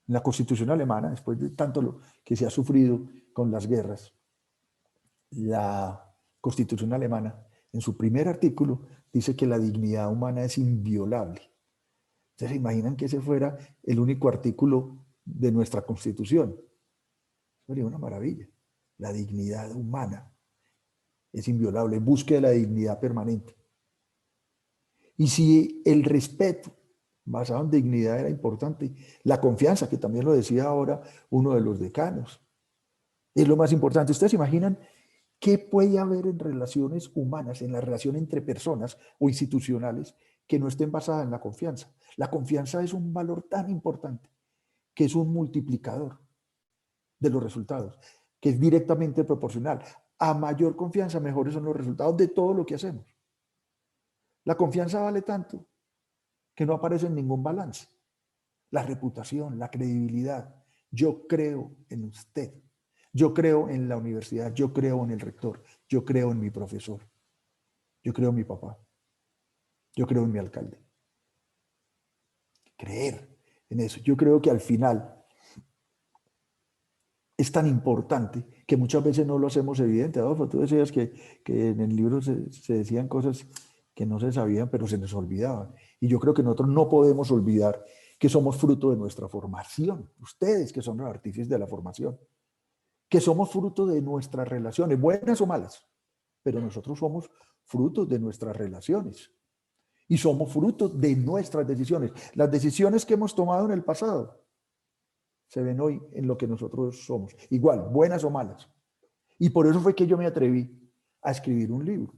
En la Constitución alemana, después de tanto lo que se ha sufrido con las guerras, la Constitución alemana, en su primer artículo, dice que la dignidad humana es inviolable. ¿Ustedes se imaginan que ese fuera el único artículo de nuestra Constitución? Sería una maravilla. La dignidad humana es inviolable. Busque la dignidad permanente. Y si el respeto basado en dignidad era importante, la confianza, que también lo decía ahora uno de los decanos, es lo más importante. ¿Ustedes se imaginan qué puede haber en relaciones humanas, en la relación entre personas o institucionales que no estén basadas en la confianza? La confianza es un valor tan importante que es un multiplicador de los resultados, que es directamente proporcional. A mayor confianza, mejores son los resultados de todo lo que hacemos. La confianza vale tanto que no aparece en ningún balance. La reputación, la credibilidad. Yo creo en usted. Yo creo en la universidad. Yo creo en el rector. Yo creo en mi profesor. Yo creo en mi papá. Yo creo en mi alcalde. Creer en eso. Yo creo que al final es tan importante que muchas veces no lo hacemos evidente. Adolfo, tú decías que en el libro se decían cosas que no se sabían, pero se nos olvidaban. Y yo creo que nosotros no podemos olvidar que somos fruto de nuestra formación. Ustedes que son los artífices de la formación. Que somos fruto de nuestras relaciones, buenas o malas. Pero nosotros somos fruto de nuestras relaciones. Y somos fruto de nuestras decisiones. Las decisiones que hemos tomado en el pasado se ven hoy en lo que nosotros somos. Igual, buenas o malas. Y por eso fue que yo me atreví a escribir un libro.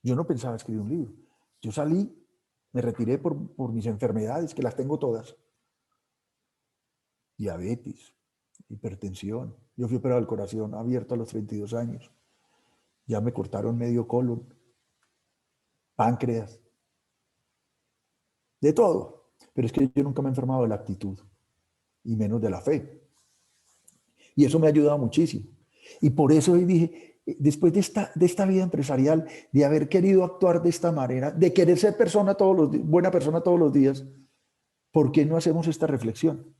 Yo no pensaba escribir un libro. Yo salí, me retiré por mis enfermedades, que las tengo todas. Diabetes, hipertensión. Yo fui operado del corazón abierto a los 32 años. Ya me cortaron medio colon, páncreas, de todo. Pero es que yo nunca me he enfermado de la actitud, y menos de la fe. Y eso me ha ayudado muchísimo. Y por eso hoy dije, después de esta vida empresarial, de haber querido actuar de esta manera, de querer ser buena persona todos los días, ¿por qué no hacemos esta reflexión?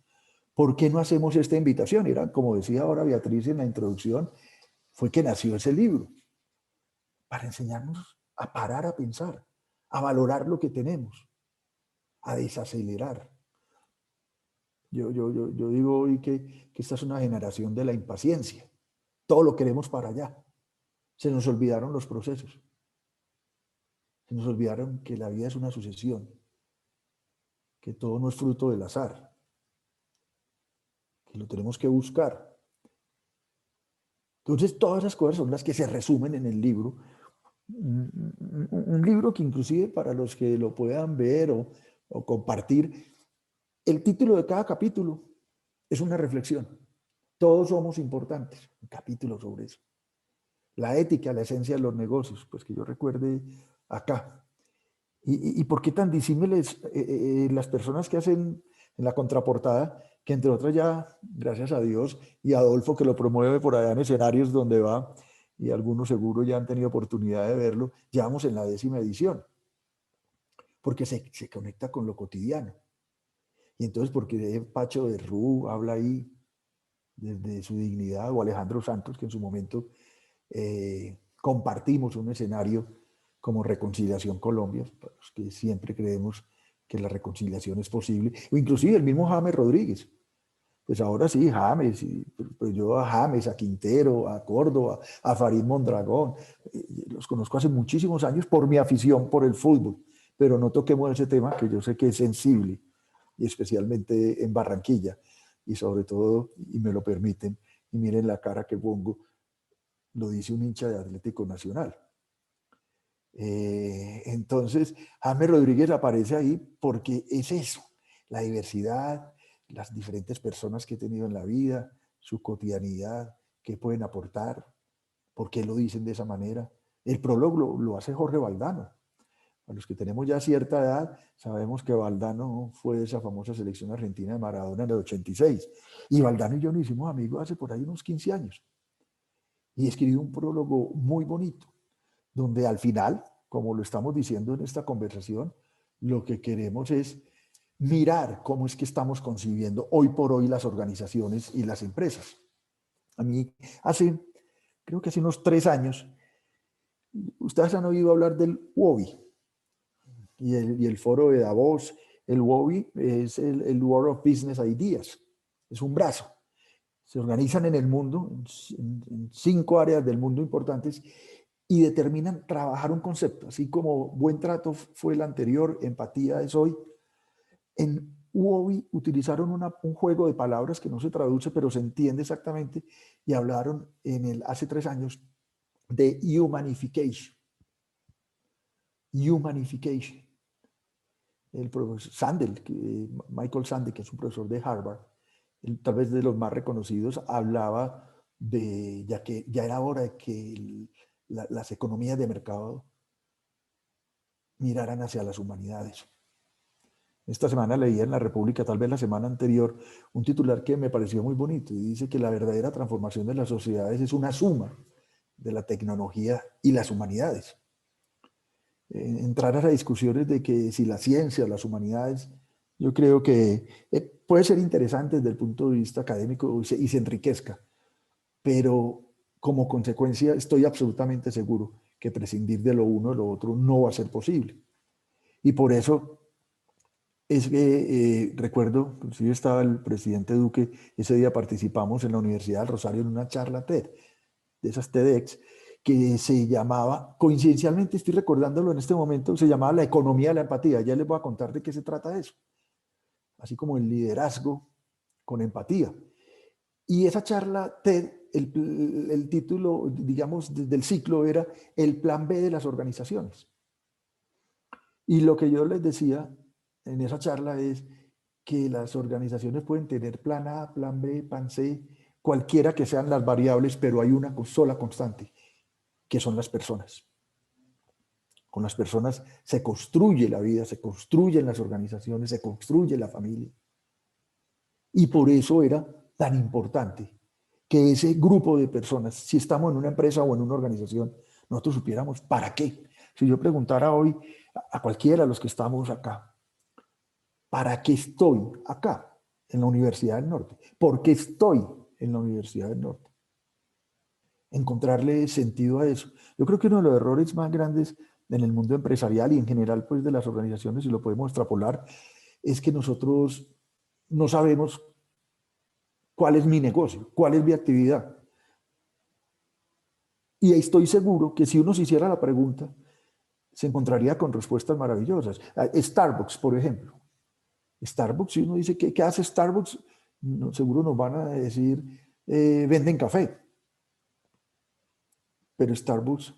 ¿Por qué no hacemos esta invitación? Era, como decía ahora Beatriz en la introducción, fue que nació ese libro, para enseñarnos a parar a pensar, a valorar lo que tenemos, a desacelerar. Yo digo hoy que esta es una generación de la impaciencia. Todo lo queremos para allá. Se nos olvidaron los procesos. Se nos olvidaron que la vida es una sucesión, que todo no es fruto del azar, que lo tenemos que buscar. Entonces, todas esas cosas son las que se resumen en el libro. Un libro que inclusive para los que lo puedan ver o compartir, el título de cada capítulo es una reflexión. Todos somos importantes. Un capítulo sobre eso. La ética, la esencia de los negocios, pues que yo recuerde acá. ¿Y por qué tan disímiles las personas que hacen en la contraportada, que entre otras ya, gracias a Dios, y a Adolfo que lo promueve por allá en escenarios donde va, y algunos seguro ya han tenido oportunidad de verlo, ya vamos en la 10ª edición, porque se conecta con lo cotidiano. Y entonces, porque Pacho de Rú habla ahí desde su dignidad, o Alejandro Santos, que en su momento compartimos un escenario como Reconciliación Colombia, para los que siempre creemos que la reconciliación es posible, o inclusive el mismo James Rodríguez. Pues ahora sí, James, pues yo a James, a Quintero, a Córdoba, a Farid Mondragón, los conozco hace muchísimos años por mi afición por el fútbol, pero no toquemos ese tema que yo sé que es sensible, y especialmente en Barranquilla, y sobre todo, y me lo permiten, y miren la cara que pongo, lo dice un hincha de Atlético Nacional. Entonces, James Rodríguez aparece ahí porque es eso, la diversidad, las diferentes personas que he tenido en la vida, su cotidianidad, qué pueden aportar, por qué lo dicen de esa manera. El prólogo lo hace Jorge Valdano. A los que tenemos ya cierta edad, sabemos que Valdano fue de esa famosa selección argentina de Maradona en el 86. Y Valdano y yo nos hicimos amigos hace por ahí unos 15 años. Y escribió un prólogo muy bonito, donde al final, como lo estamos diciendo en esta conversación, lo que queremos es mirar cómo es que estamos concibiendo hoy por hoy las organizaciones y las empresas. A mí creo que hace unos 3 años, ustedes han oído hablar del WOBI y el foro de Davos. El WOBI es el World of Business Ideas, es un brazo. Se organizan en el mundo, en 5 áreas del mundo importantes, y determinan trabajar un concepto, así como buen trato fue el anterior, empatía es hoy. En WOBI utilizaron un juego de palabras que no se traduce, pero se entiende exactamente, y hablaron hace 3 años de humanification. Humanification. El profesor Sandel, Michael Sandel, que es un profesor de Harvard, tal vez de los más reconocidos, hablaba de que ya era hora de que las economías de mercado miraran hacia las humanidades. Esta semana leía en La República, tal vez la semana anterior, un titular que me pareció muy bonito y dice que la verdadera transformación de las sociedades es una suma de la tecnología y las humanidades. Entrar a las discusiones de que si la ciencia o las humanidades, yo creo que puede ser interesante desde el punto de vista académico y se enriquezca, pero como consecuencia estoy absolutamente seguro que prescindir de lo uno o lo otro no va a ser posible. Y por eso es que recuerdo, inclusive estaba el presidente Duque, ese día participamos en la Universidad del Rosario en una charla TED, de esas TEDx, que se llamaba, coincidencialmente estoy recordándolo en este momento, se llamaba la economía de la empatía. Ya les voy a contar de qué se trata eso. Así como el liderazgo con empatía. Y esa charla TED, el título, digamos, del ciclo era el plan B de las organizaciones. Y lo que yo les decía en esa charla es que las organizaciones pueden tener plan A, plan B, plan C, cualquiera que sean las variables, pero hay una sola constante, que son las personas. Con las personas se construye la vida, se construyen las organizaciones, se construye la familia. Y por eso era tan importante que ese grupo de personas, si estamos en una empresa o en una organización, nosotros supiéramos para qué. Si yo preguntara hoy a cualquiera de los que estamos acá, ¿para qué estoy acá en la Universidad del Norte? ¿Por qué estoy en la Universidad del Norte? Encontrarle sentido a eso. Yo creo que uno de los errores más grandes en el mundo empresarial y en general pues de las organizaciones, y lo podemos extrapolar, es que nosotros no sabemos cuál es mi negocio, cuál es mi actividad. Y estoy seguro que si uno se hiciera la pregunta, se encontraría con respuestas maravillosas. Starbucks, por ejemplo. Starbucks, si uno dice, ¿qué hace Starbucks? No, seguro nos van a decir, venden café. Pero Starbucks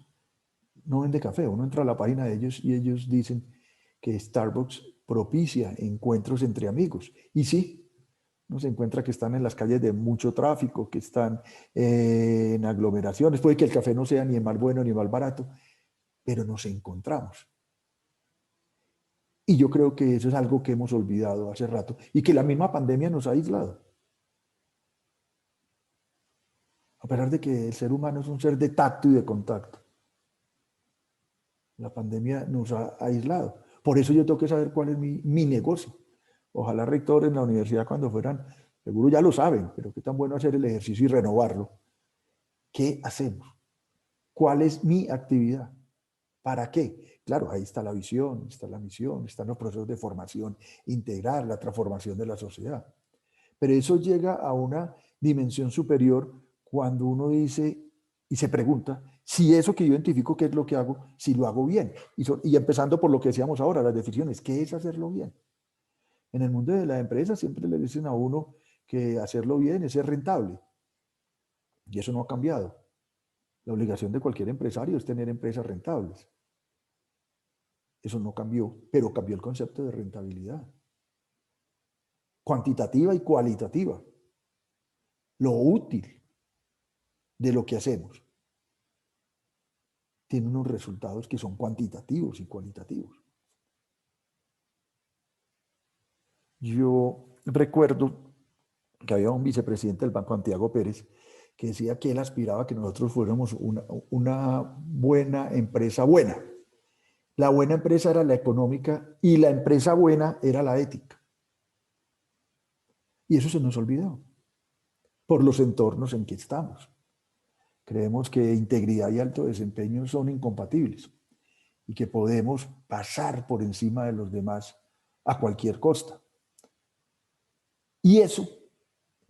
no vende café. Uno entra a la página de ellos y ellos dicen que Starbucks propicia encuentros entre amigos. Y sí, uno se encuentra que están en las calles de mucho tráfico, que están en aglomeraciones. Puede que el café no sea ni el más bueno ni el más barato, pero nos encontramos. Y yo creo que eso es algo que hemos olvidado hace rato y que la misma pandemia nos ha aislado. A pesar de que el ser humano es un ser de tacto y de contacto, la pandemia nos ha aislado. Por eso yo tengo que saber cuál es mi negocio. Ojalá rectores en la universidad cuando fueran, seguro ya lo saben, pero qué tan bueno hacer el ejercicio y renovarlo. ¿Qué hacemos? ¿Cuál es mi actividad? ¿Para qué? Claro, ahí está la visión, está la misión, están los procesos de formación integral, la transformación de la sociedad. Pero eso llega a una dimensión superior cuando uno dice y se pregunta si eso que yo identifico qué es lo que hago, si lo hago bien. Y empezando por lo que decíamos ahora, las definiciones, ¿qué es hacerlo bien? En el mundo de la empresa siempre le dicen a uno que hacerlo bien es ser rentable. Y eso no ha cambiado. La obligación de cualquier empresario es tener empresas rentables. Eso no cambió, pero cambió el concepto de rentabilidad. Cuantitativa y cualitativa. Lo útil de lo que hacemos tiene unos resultados que son cuantitativos y cualitativos. Yo recuerdo que había un vicepresidente del banco, Santiago Pérez, que decía que él aspiraba a que nosotros fuéramos una buena empresa buena. La buena empresa era la económica y la empresa buena era la ética. Y eso se nos olvidó por los entornos en que estamos. Creemos que integridad y alto desempeño son incompatibles y que podemos pasar por encima de los demás a cualquier costa. Y eso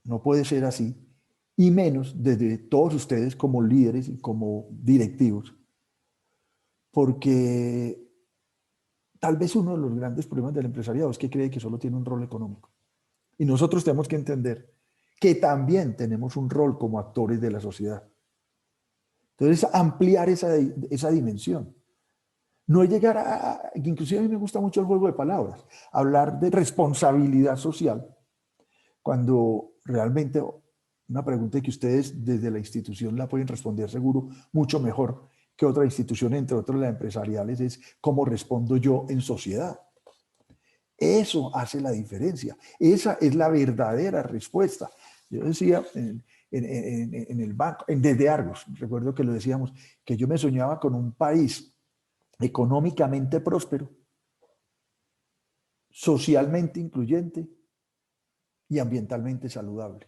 no puede ser así, y menos desde todos ustedes como líderes y como directivos, porque tal vez uno de los grandes problemas del empresariado es que cree que solo tiene un rol económico. Y nosotros tenemos que entender que también tenemos un rol como actores de la sociedad. Entonces, ampliar esa dimensión. No es llegar a, inclusive a mí me gusta mucho el juego de palabras, hablar de responsabilidad social, cuando realmente una pregunta que ustedes desde la institución la pueden responder seguro mucho mejor que otra institución, entre otras las empresariales, es cómo respondo yo en sociedad. Eso hace la diferencia. Esa es la verdadera respuesta. Yo decía en el banco, desde Argos, recuerdo que lo decíamos, que yo me soñaba con un país económicamente próspero, socialmente incluyente y ambientalmente saludable.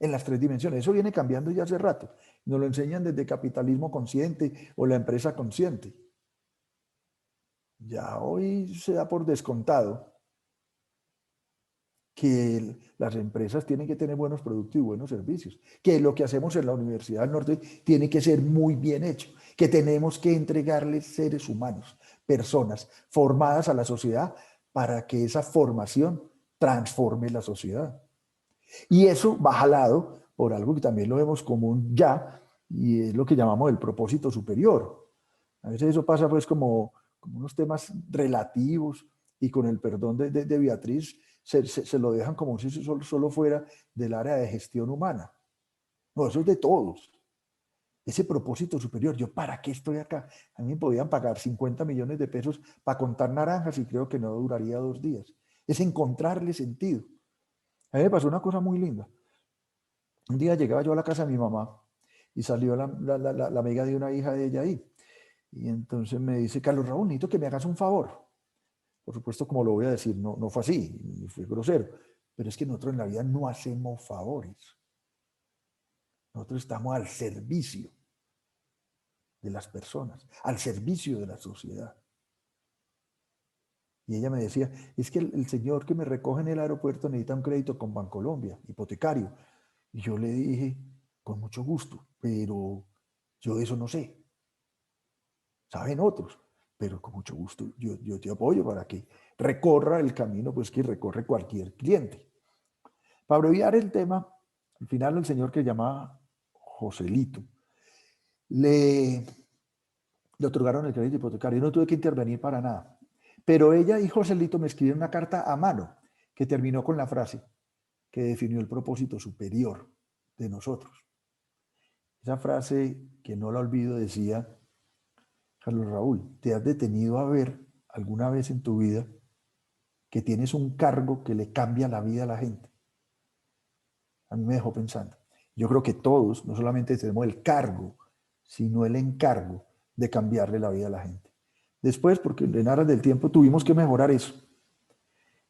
En las tres dimensiones. Eso viene cambiando ya hace rato. Nos lo enseñan desde capitalismo consciente o la empresa consciente. Ya hoy se da por descontado que las empresas tienen que tener buenos productos y buenos servicios, que lo que hacemos en la Universidad del Norte tiene que ser muy bien hecho, que tenemos que entregarles seres humanos, personas formadas a la sociedad para que esa formación transforme la sociedad. Y eso va jalado por algo que también lo vemos común ya, y es lo que llamamos el propósito superior. A veces eso pasa pues como unos temas relativos, y con el perdón de Beatriz, se lo dejan como si eso solo fuera del área de gestión humana. No, eso es de todos. Ese propósito superior, ¿yo para qué estoy acá? A mí me podían pagar 50 millones de pesos para contar naranjas y creo que no duraría 2 días. Es encontrarle sentido. A mí me pasó una cosa muy linda. Un día llegaba yo a la casa de mi mamá y salió la amiga de una hija de ella ahí. Y entonces me dice, Carlos Raúl, necesito que me hagas un favor. Por supuesto, como lo voy a decir, no fue así, ni fue grosero. Pero es que nosotros en la vida no hacemos favores. Nosotros estamos al servicio de las personas, al servicio de la sociedad. Y ella me decía, es que el señor que me recoge en el aeropuerto necesita un crédito con Bancolombia, hipotecario. Y yo le dije, con mucho gusto, pero yo de eso no sé. Saben otros, pero con mucho gusto yo te apoyo para que recorra el camino pues, que recorre cualquier cliente. Para abreviar el tema, al final el señor que llamaba Joselito, le otorgaron el crédito hipotecario. Yo no tuve que intervenir para nada. Pero ella y Joselito me escribieron una carta a mano que terminó con la frase que definió el propósito superior de nosotros. Esa frase, que no la olvido, decía, Carlos Raúl, te has detenido a ver alguna vez en tu vida que tienes un cargo que le cambia la vida a la gente? A mí me dejó pensando. Yo creo que todos, no solamente tenemos el cargo, sino el encargo de cambiarle la vida a la gente. Después, porque en aras del tiempo tuvimos que mejorar eso.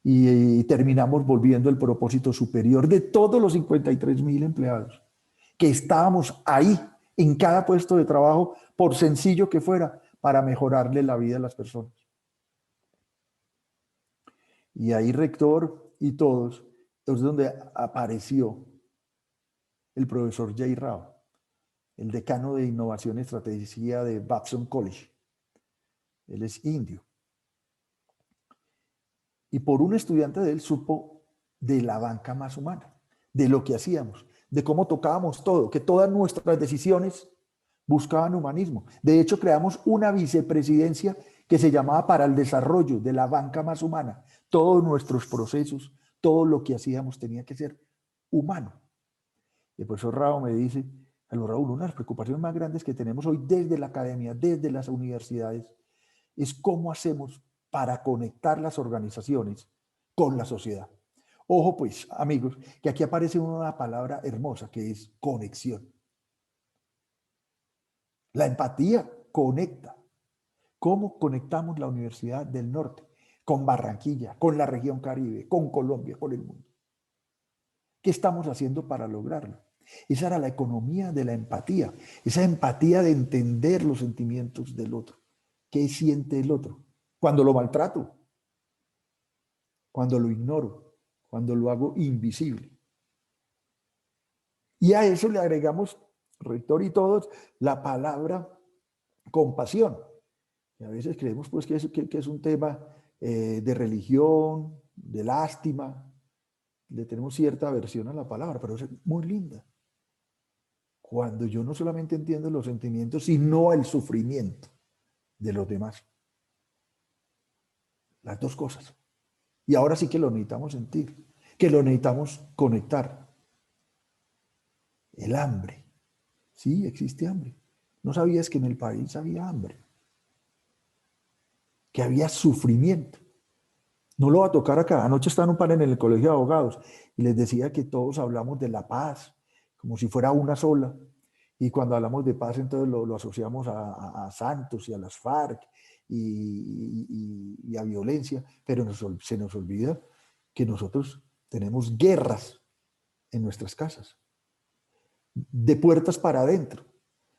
Y terminamos volviendo el propósito superior de todos los 53.000 empleados, que estábamos ahí en cada puesto de trabajo, por sencillo que fuera, para mejorarle la vida a las personas. Y ahí rector y todos, es donde apareció el profesor Jay Rao, el decano de innovación y estrategia de Babson College. Él es indio. Y por un estudiante de él supo de la banca más humana, de lo que hacíamos, de cómo tocábamos todo, que todas nuestras decisiones buscaban humanismo. De hecho, creamos una vicepresidencia que se llamaba para el desarrollo de la banca más humana. Todos nuestros procesos, todo lo que hacíamos tenía que ser humano. Y el profesor Rao me dice, Raúl, una de las preocupaciones más grandes que tenemos hoy desde la academia, desde las universidades, es cómo hacemos para conectar las organizaciones con la sociedad. Ojo pues, amigos, que aquí aparece una palabra hermosa que es conexión. La empatía conecta. ¿Cómo conectamos la Universidad del Norte con Barranquilla, con la región Caribe, con Colombia, con el mundo? ¿Qué estamos haciendo para lograrlo? Esa era la economía de la empatía, esa empatía de entender los sentimientos del otro. ¿Qué siente el otro? Cuando lo maltrato, cuando lo ignoro, cuando lo hago invisible. Y a eso le agregamos, rector y todos, la palabra compasión. Y a veces creemos pues, que es un tema de religión, de lástima. Le tenemos cierta aversión a la palabra, pero es muy linda. Cuando yo no solamente entiendo los sentimientos, sino el sufrimiento de los demás. Las dos cosas. Y ahora sí que lo necesitamos sentir, que lo necesitamos conectar. El hambre. Sí, existe hambre. ¿No sabías que en el país había hambre? Que había sufrimiento. No lo va a tocar acá. Anoche estaba en un panel en el Colegio de Abogados y les decía que todos hablamos de la paz, como si fuera una sola. Y cuando hablamos de paz, entonces lo asociamos a Santos y a las FARC y a violencia, pero se nos olvida que nosotros tenemos guerras en nuestras casas, de puertas para adentro.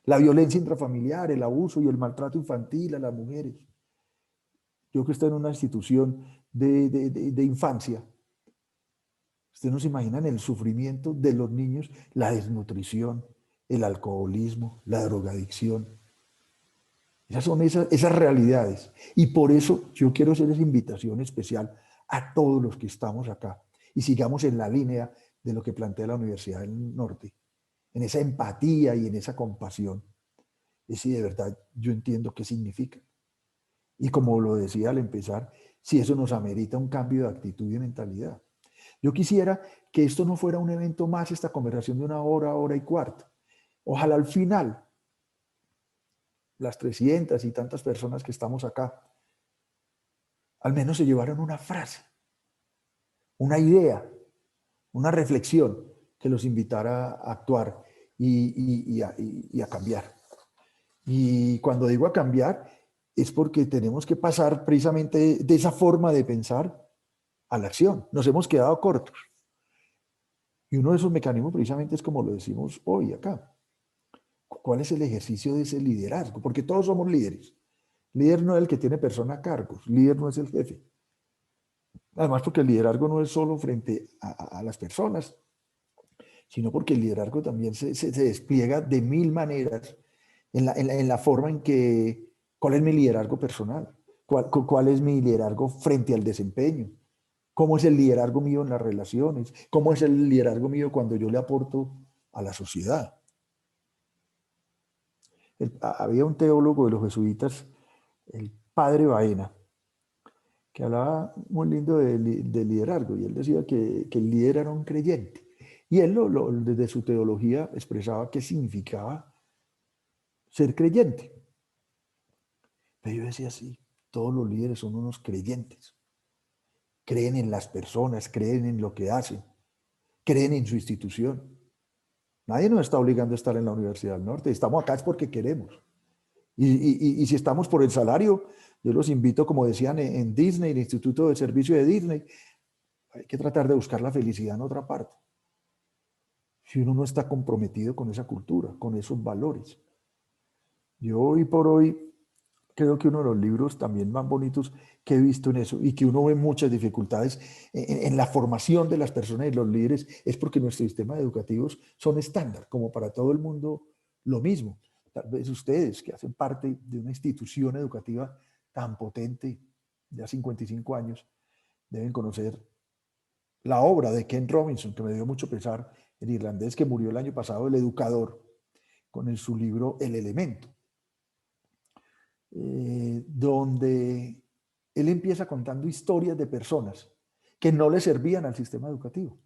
La violencia intrafamiliar, el abuso y el maltrato infantil a las mujeres. Yo que estoy en una institución de infancia, ustedes no se imaginan el sufrimiento de los niños, la desnutrición, el alcoholismo, la drogadicción. Esas son esas realidades. Y por eso yo quiero hacer esa invitación especial a todos los que estamos acá y sigamos en la línea de lo que plantea la Universidad del Norte, en esa empatía y en esa compasión. Y si de verdad yo entiendo qué significa. Y como lo decía al empezar, si eso nos amerita un cambio de actitud y mentalidad. Yo quisiera que esto no fuera un evento más, esta conversación de una hora, hora y cuarto. Ojalá al final, las 300 y tantas personas que estamos acá, al menos se llevaron una frase, una idea, una reflexión que los invitara a actuar y a cambiar. Y cuando digo a cambiar, es porque tenemos que pasar precisamente de esa forma de pensar a la acción. Nos hemos quedado cortos. Y uno de esos mecanismos precisamente es como lo decimos hoy acá. ¿Cuál es el ejercicio de ese liderazgo? Porque todos somos líderes. Líder no es el que tiene persona a cargos, líder no es el jefe. Además porque el liderazgo no es solo frente a las personas, sino porque el liderazgo también se despliega de mil maneras en la forma en que, ¿cuál es mi liderazgo personal? ¿Cuál es mi liderazgo frente al desempeño? ¿Cómo es el liderazgo mío en las relaciones? ¿Cómo es el liderazgo mío cuando yo le aporto a la sociedad? Había un teólogo de los jesuitas, el padre Baena, que hablaba muy lindo de liderazgo, y él decía que el líder era un creyente. Y él desde su teología expresaba qué significaba ser creyente. Pero yo decía así, todos los líderes son unos creyentes. Creen en las personas, creen en lo que hacen, creen en su institución. Nadie nos está obligando a estar en la Universidad del Norte. Estamos acá es porque queremos. Y si estamos por el salario, yo los invito, como decían en Disney, el Instituto de Servicio de Disney, hay que tratar de buscar la felicidad en otra parte. Si uno no está comprometido con esa cultura, con esos valores. Yo hoy por hoy creo que uno de los libros también más bonitos que he visto en eso y que uno ve muchas dificultades en la formación de las personas y los líderes es porque nuestros sistemas educativos son estándar, como para todo el mundo lo mismo. Tal vez ustedes que hacen parte de una institución educativa tan potente, ya 55 años, deben conocer la obra de Ken Robinson, que me dio mucho pesar, el irlandés que murió el año pasado, el educador, con su libro El Elemento. Donde él empieza contando historias de personas que no le servían al sistema educativo.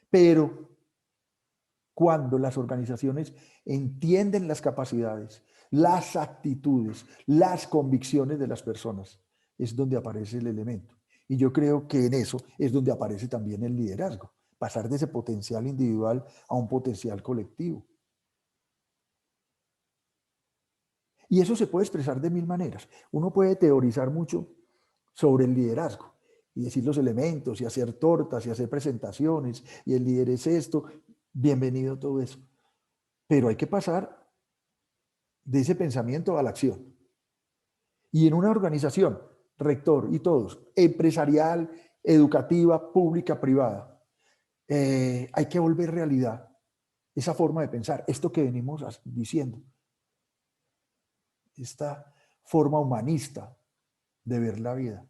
Pero cuando las organizaciones entienden las capacidades, las actitudes, las convicciones de las personas, es donde aparece el elemento. Y yo creo que en eso es donde aparece también el liderazgo, pasar de ese potencial individual a un potencial colectivo. Y eso se puede expresar de mil maneras. Uno puede teorizar mucho sobre el liderazgo y decir los elementos y hacer tortas y hacer presentaciones y el líder es esto, bienvenido todo eso. Pero hay que pasar de ese pensamiento a la acción. Y en una organización, rector y todos, empresarial, educativa, pública, privada, hay que volver realidad esa forma de pensar, esto que venimos diciendo. Esta forma humanista de ver la vida.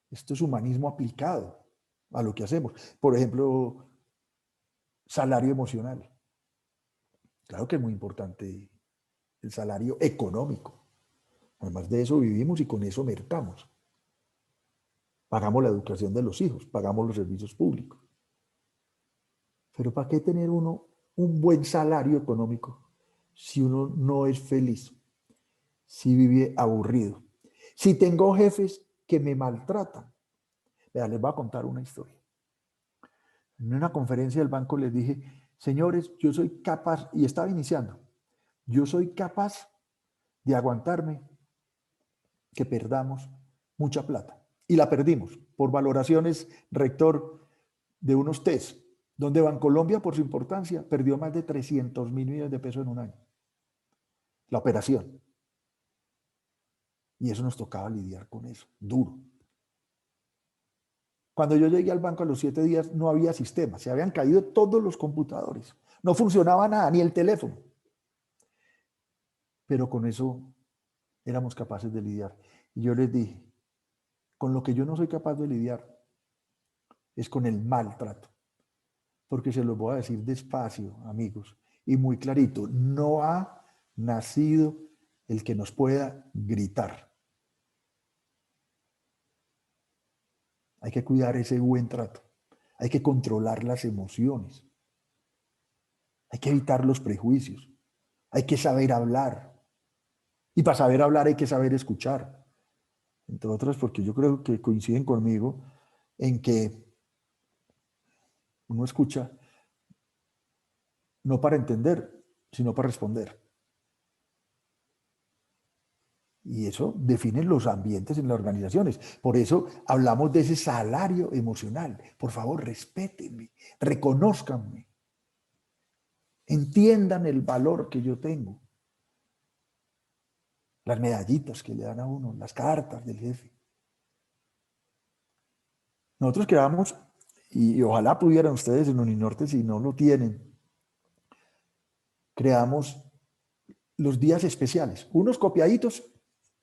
Esto es humanismo aplicado a lo que hacemos. Por ejemplo, salario emocional. Claro que es muy importante el salario económico. Además de eso vivimos y con eso mercamos. Pagamos la educación de los hijos, pagamos los servicios públicos. Pero ¿para qué tener uno un buen salario económico si uno no es feliz? Si vive aburrido, si tengo jefes que me maltratan. Vean, les voy a contar una historia. En una conferencia del banco les dije, señores, yo soy capaz, y estaba iniciando, yo soy capaz de aguantarme que perdamos mucha plata. Y la perdimos por valoraciones, rector, de unos test, donde Bancolombia, por su importancia, perdió más de 300.000 millones de pesos en un año. La operación. Y eso nos tocaba lidiar con eso, duro. Cuando yo llegué al banco a los 7 días no había sistema, se habían caído todos los computadores, no funcionaba nada, ni el teléfono. Pero con eso éramos capaces de lidiar. Y yo les dije, con lo que yo no soy capaz de lidiar es con el maltrato. Porque se los voy a decir despacio, amigos, y muy clarito, no ha nacido el que nos pueda gritar. Hay que cuidar ese buen trato. Hay que controlar las emociones. Hay que evitar los prejuicios. Hay que saber hablar. Y para saber hablar hay que saber escuchar. Entre otras, porque yo creo que coinciden conmigo en que uno escucha no para entender, sino para responder. Y eso define los ambientes en las organizaciones. Por eso hablamos de ese salario emocional. Por favor, respétenme, reconózcanme, entiendan el valor que yo tengo. Las medallitas que le dan a uno, las cartas del jefe. Nosotros creamos, y ojalá pudieran ustedes en Uninorte si no lo tienen, creamos los días especiales, unos copiaditos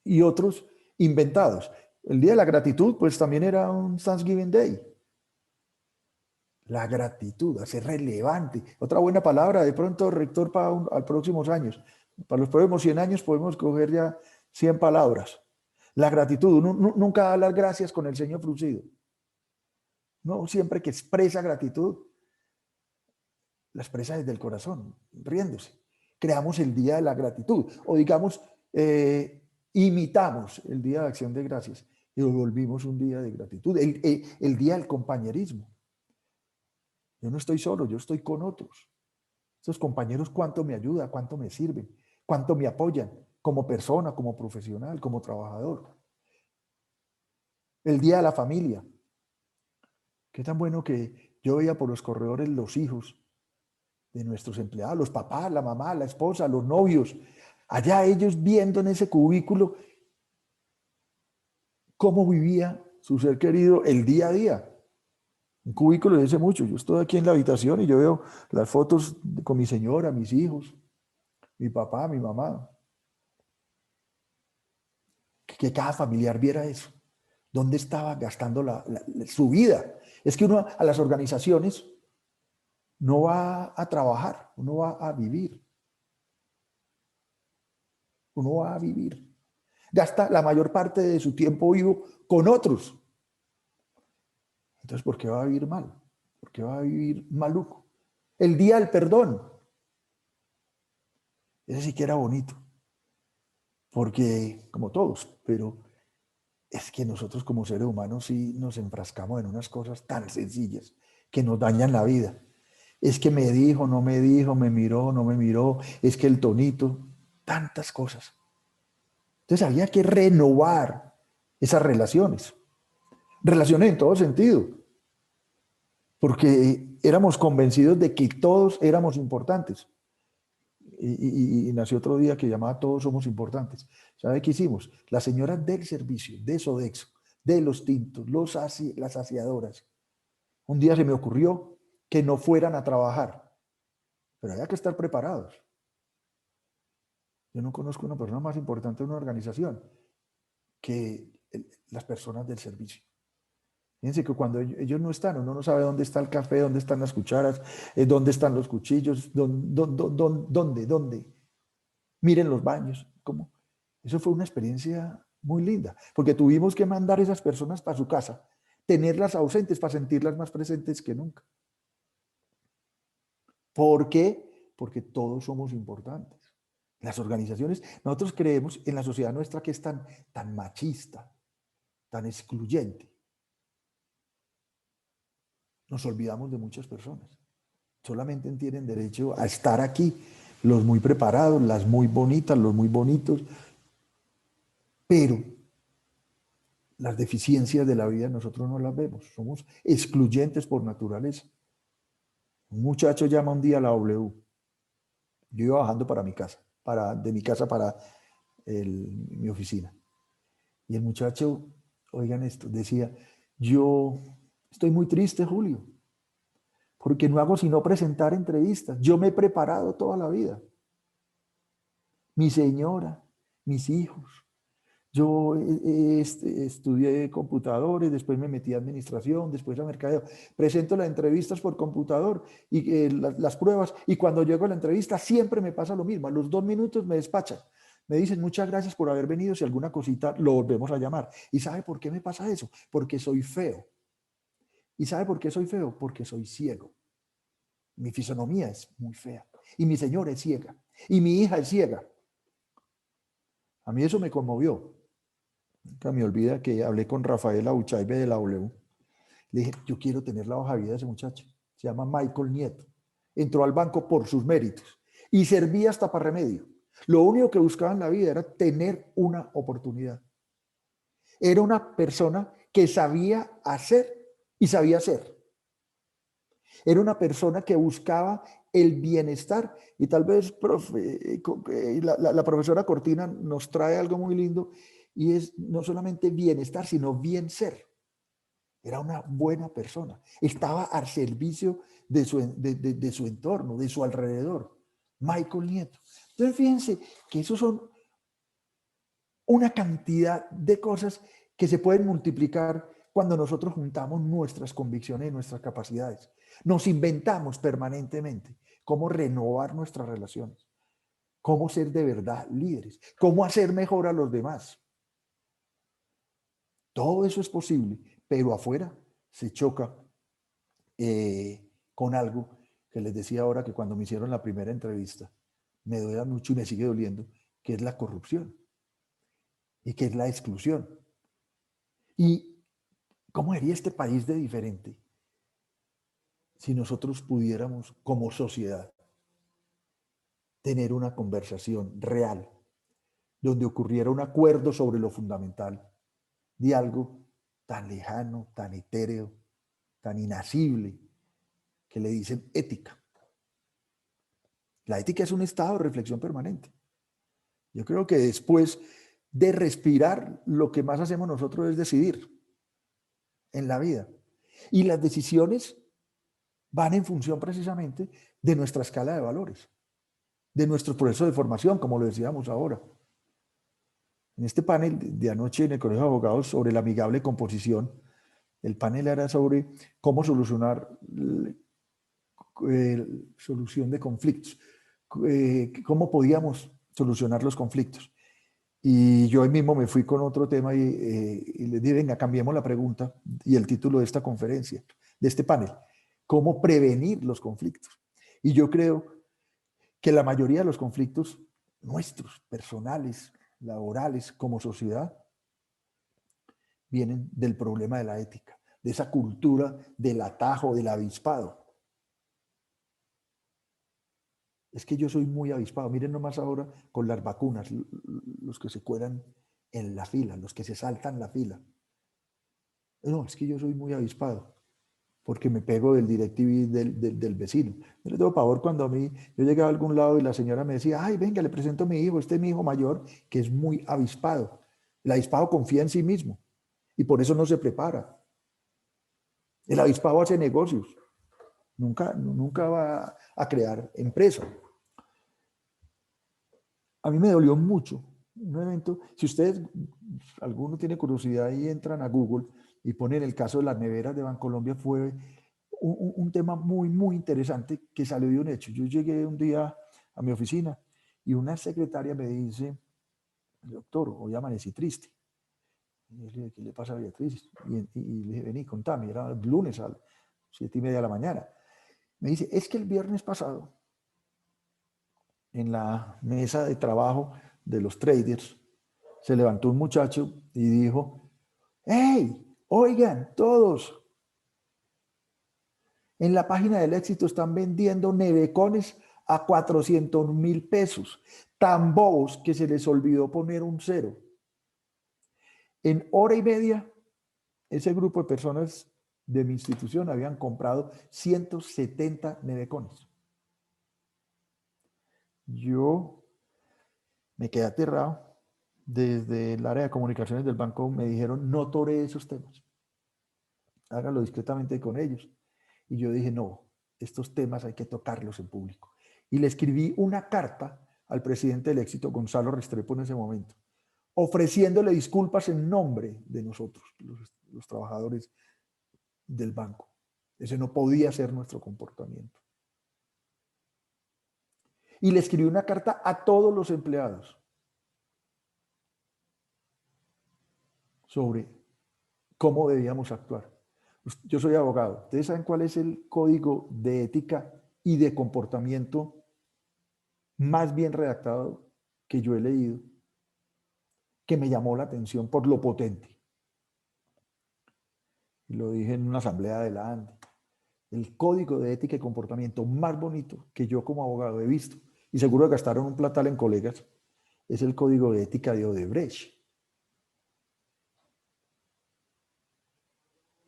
y otros inventados. El Día de la Gratitud, pues también era un Thanksgiving Day. La gratitud, hacer relevante. Otra buena palabra, de pronto, rector, para los próximos años. Para los próximos 100 años podemos coger ya 100 palabras. La gratitud, uno nunca da las gracias con el ceño fruncido. No, siempre que expresa gratitud, la expresa desde el corazón, riéndose. Creamos el Día de la Gratitud. O digamos, Imitamos el Día de Acción de Gracias y lo volvimos un día de gratitud, el día del compañerismo. Yo no estoy solo, yo estoy con otros. Estos compañeros cuánto me ayudan, cuánto me sirven, cuánto me apoyan como persona, como profesional, como trabajador. El Día de la Familia. Qué tan bueno que yo veía por los corredores los hijos de nuestros empleados, los papás, la mamá, la esposa, los novios, allá ellos viendo en ese cubículo cómo vivía su ser querido el día a día. Un cubículo dice mucho. Yo estoy aquí en la habitación y yo veo las fotos con mi señora, mis hijos, mi papá, mi mamá. Que cada familiar viera eso. ¿Dónde estaba gastando su vida? Es que uno a las organizaciones no va a trabajar, uno va a vivir. Uno va a vivir. Gasta la mayor parte de su tiempo vivo con otros. Entonces, ¿por qué va a vivir mal? ¿Por qué va a vivir maluco? El día del perdón. Ese sí que era bonito. Porque, como todos, pero es que nosotros como seres humanos sí nos enfrascamos en unas cosas tan sencillas que nos dañan la vida. Es que me dijo, no me dijo, me miró, no me miró, es que el tonito, tantas cosas. Entonces había que renovar esas relaciones. Relaciones en todo sentido. Porque éramos convencidos de que todos éramos importantes. Y nació otro día que llamaba Todos somos importantes. ¿Sabe qué hicimos? Las señoras del servicio, de Sodexo, de los tintos, las aseadoras. Un día se me ocurrió que no fueran a trabajar, pero había que estar preparados. Yo no conozco una persona más importante en una organización que las personas del servicio. Fíjense que cuando ellos no están, uno no sabe dónde está el café, dónde están las cucharas, dónde están los cuchillos, dónde. Miren los baños, ¿cómo? Eso fue una experiencia muy linda, porque tuvimos que mandar a esas personas para su casa, tenerlas ausentes para sentirlas más presentes que nunca. ¿Por qué? Porque todos somos importantes. Las organizaciones, nosotros creemos en la sociedad nuestra que es tan machista, tan excluyente. Nos olvidamos de muchas personas. Solamente tienen derecho a estar aquí los muy preparados, las muy bonitas, los muy bonitos, pero las deficiencias de la vida nosotros no las vemos. Somos excluyentes por naturaleza. Un muchacho llama un día a la W. Yo iba bajando para mi casa, de mi casa para mi oficina. Y el muchacho, oigan esto, decía, yo estoy muy triste, Julio, porque no hago sino presentar entrevistas. Yo me he preparado toda la vida. Mi señora, mis hijos. Yo estudié computadores, después me metí a administración, después a mercadeo. Presento las entrevistas por computador y las pruebas, y cuando llego a la entrevista siempre me pasa lo mismo. A los 2 minutos me despachan. Me dicen muchas gracias por haber venido, si alguna cosita lo volvemos a llamar. ¿Y sabe por qué me pasa eso? Porque soy feo. ¿Y sabe por qué soy feo? Porque soy ciego. Mi fisonomía es muy fea. Y mi señora es ciega. Y mi hija es ciega. A mí eso me conmovió. Nunca me olvida que hablé con Rafaela Uchaibe de la W. Le dije, yo quiero tener la hoja de vida de ese muchacho. Se llama Michael Nieto. Entró al banco por sus méritos y servía hasta para remedio. Lo único que buscaba en la vida era tener una oportunidad. Era una persona que sabía hacer y sabía ser. Era una persona que buscaba el bienestar, y tal vez la profesora Cortina nos trae algo muy lindo, y es no solamente bienestar, sino bien ser. Era una buena persona, estaba al servicio de su entorno, de su alrededor. Michael Nieto. Entonces fíjense que esos son una cantidad de cosas que se pueden multiplicar cuando nosotros juntamos nuestras convicciones y nuestras capacidades. Nos inventamos permanentemente cómo renovar nuestras relaciones, cómo ser de verdad líderes, cómo hacer mejor a los demás. Todo eso es posible, pero afuera se choca con algo que les decía ahora, que cuando me hicieron la primera entrevista me duele mucho y me sigue doliendo, que es la corrupción. y que es la exclusión. ¿Y cómo sería este país de diferente si nosotros pudiéramos, como sociedad, tener una conversación real donde ocurriera un acuerdo sobre lo fundamental de algo tan lejano, tan etéreo, tan inacible, que le dicen ética? La ética es un estado de reflexión permanente. Yo creo que después de respirar, lo que más hacemos nosotros es decidir en la vida. Y las decisiones van en función precisamente de nuestra escala de valores, de nuestro proceso de formación, como lo decíamos ahora. En este panel de anoche en el Colegio de Abogados sobre la amigable composición, el panel era sobre cómo solucionar solución de conflictos, cómo podíamos solucionar los conflictos. Y yo hoy mismo me fui con otro tema y les dije, venga, cambiemos la pregunta y el título de esta conferencia, de este panel, cómo prevenir los conflictos. Y yo creo que la mayoría de los conflictos nuestros, personales, laborales, como sociedad, vienen del problema de la ética, de esa cultura del atajo, del avispado. Es que yo soy muy avispado. Miren nomás ahora con las vacunas, los que se cuelan en la fila, los que se saltan la fila. No, es que yo soy muy avispado, porque me pego del DirecTV del vecino. Yo le tengo pavor cuando a mí, yo llegaba a algún lado y la señora me decía, ay, venga, le presento a mi hijo, este es mi hijo mayor, que es muy avispado. El avispado confía en sí mismo y por eso no se prepara. El avispado hace negocios, nunca va a crear empresa. A mí me dolió mucho un evento. Si ustedes, alguno tiene curiosidad y entran a Google y ponen el caso de las neveras de Bancolombia, fue un tema muy, muy interesante que salió de un hecho. Yo llegué un día a mi oficina y una secretaria me dice, doctor, hoy amanecí triste. Y yo le dije, ¿qué le pasa a Beatriz? Y le dije, vení, contame. Era el lunes a las 7:30 de la mañana. Me dice, es que el viernes pasado, en la mesa de trabajo de los traders, se levantó un muchacho y dijo, ¡hey! Oigan, todos, en la página del éxito están vendiendo nevecones a 400,000 pesos, tan bobos que se les olvidó poner un cero. En hora y media, ese grupo de personas de mi institución habían comprado 170 nevecones. Yo me quedé aterrado. Desde el área de comunicaciones del banco me dijeron, no tore esos temas, hágalo discretamente con ellos. Y yo dije, no, estos temas hay que tocarlos en público. Y le escribí una carta al presidente del éxito, Gonzalo Restrepo, en ese momento, ofreciéndole disculpas en nombre de nosotros, los trabajadores del banco. Ese no podía ser nuestro comportamiento. Y le escribí una carta a todos los empleados sobre cómo debíamos actuar. Yo soy abogado. ¿Ustedes saben cuál es el código de ética y de comportamiento más bien redactado que yo he leído, que me llamó la atención por lo potente? Y lo dije en una asamblea de la ANDI. El código de ética y comportamiento más bonito que yo como abogado he visto, y seguro gastaron un platal en colegas, es el código de ética de Odebrecht.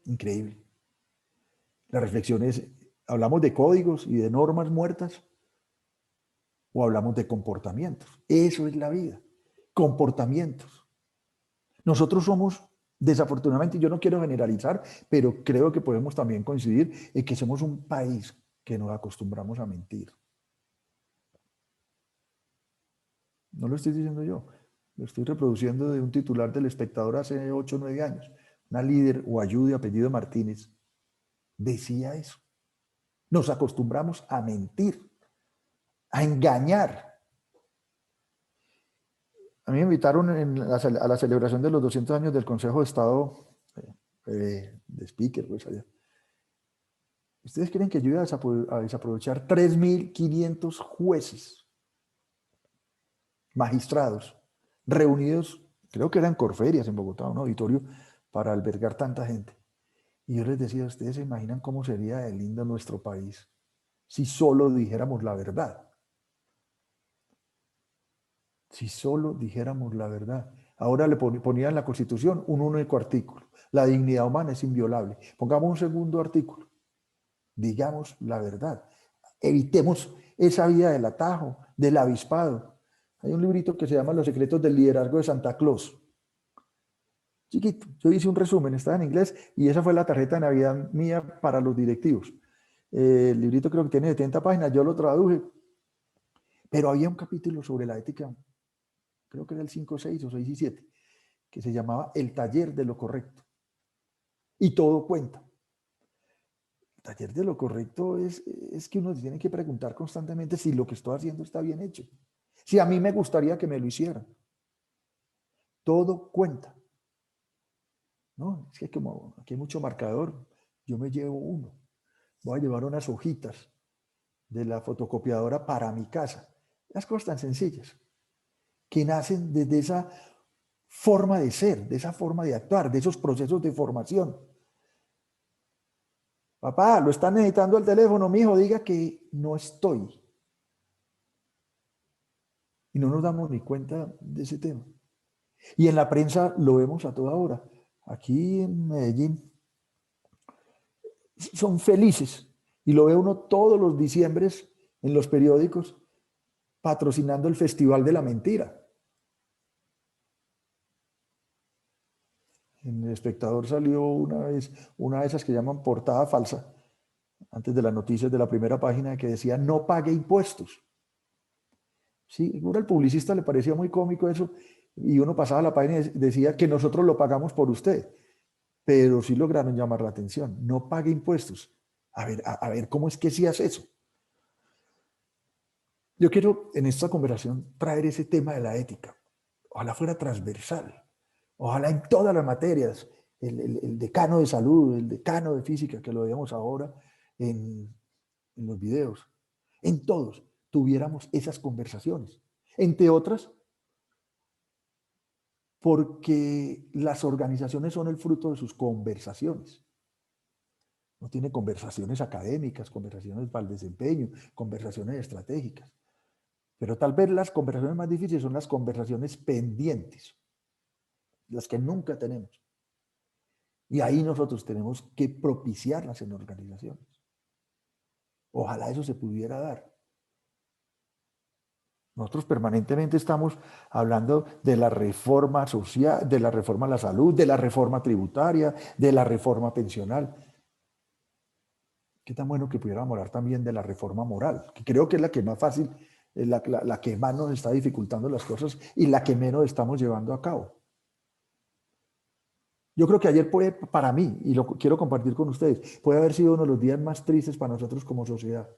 Increíble. La reflexión es, ¿hablamos de códigos y de normas muertas o hablamos de comportamientos? Eso es la vida, comportamientos. Nosotros somos, desafortunadamente, yo no quiero generalizar, pero creo que podemos también coincidir en que somos un país que nos acostumbramos a mentir. No lo estoy diciendo yo, lo estoy reproduciendo de un titular del Espectador hace 8 o 9 años. Una líder o ayuda de apellido Martínez decía eso. Nos acostumbramos a mentir, a engañar. A mí me invitaron a la celebración de los 200 años del Consejo de Estado de Speaker. Pues allá. ¿Ustedes creen que yo iba a desaprovechar 3.500 jueces, magistrados, reunidos creo que era en Corferias, en Bogotá, un auditorio para albergar tanta gente. Y yo les decía, ¿ustedes se imaginan cómo sería de lindo nuestro país si solo dijéramos la verdad? Si solo dijéramos la verdad. Ahora le ponía en la Constitución un único artículo. La dignidad humana es inviolable. Pongamos un segundo artículo. Digamos la verdad. Evitemos esa vida del atajo, del avispado. Hay un librito que se llama Los secretos del liderazgo de Santa Claus. Chiquito, yo hice un resumen, estaba en inglés y esa fue la tarjeta de Navidad mía para los directivos. El librito creo que tiene 70 páginas, yo lo traduje, pero había un capítulo sobre la ética, creo que era el 5.6 o 6 y 7, que se llamaba El taller de lo correcto. Y todo cuenta. El taller de lo correcto es que uno tiene que preguntar constantemente si lo que estoy haciendo está bien hecho. Si a mí me gustaría que me lo hicieran. Todo cuenta. No, es que como aquí hay mucho marcador, yo me llevo uno. Voy a llevar unas hojitas de la fotocopiadora para mi casa. Las cosas tan sencillas, que nacen desde esa forma de ser, de esa forma de actuar, de esos procesos de formación. Papá, lo están necesitando el teléfono, mijo, diga que no estoy. Y no nos damos ni cuenta de ese tema. Y en la prensa lo vemos a toda hora. Aquí en Medellín son felices y lo ve uno todos los diciembres en los periódicos patrocinando el Festival de la Mentira. En El Espectador salió una vez una de esas que llaman portada falsa, antes de las noticias de la primera página, que decía no pague impuestos. Sí, al publicista le parecía muy cómico eso y uno pasaba la página y decía que nosotros lo pagamos por usted. Pero sí lograron llamar la atención. No pague impuestos. A ver, ¿cómo es que sí hace eso? Yo quiero en esta conversación traer ese tema de la ética. Ojalá fuera transversal. Ojalá en todas las materias. El decano de salud, el decano de física, que lo veíamos ahora en los videos. En todos tuviéramos esas conversaciones. Entre otras, porque las organizaciones son el fruto de sus conversaciones. No tiene conversaciones académicas, conversaciones para el desempeño, conversaciones estratégicas. Pero tal vez las conversaciones más difíciles son las conversaciones pendientes, las que nunca tenemos. Y ahí nosotros tenemos que propiciarlas en organizaciones. Ojalá eso se pudiera dar. Nosotros permanentemente estamos hablando de la reforma social, de la reforma a la salud, de la reforma tributaria, de la reforma pensional. Qué tan bueno que pudiéramos hablar también de la reforma moral, que creo que es la que más fácil, la que más nos está dificultando las cosas y la que menos estamos llevando a cabo. Yo creo que ayer para mí, y lo quiero compartir con ustedes, puede haber sido uno de los días más tristes para nosotros como sociedad.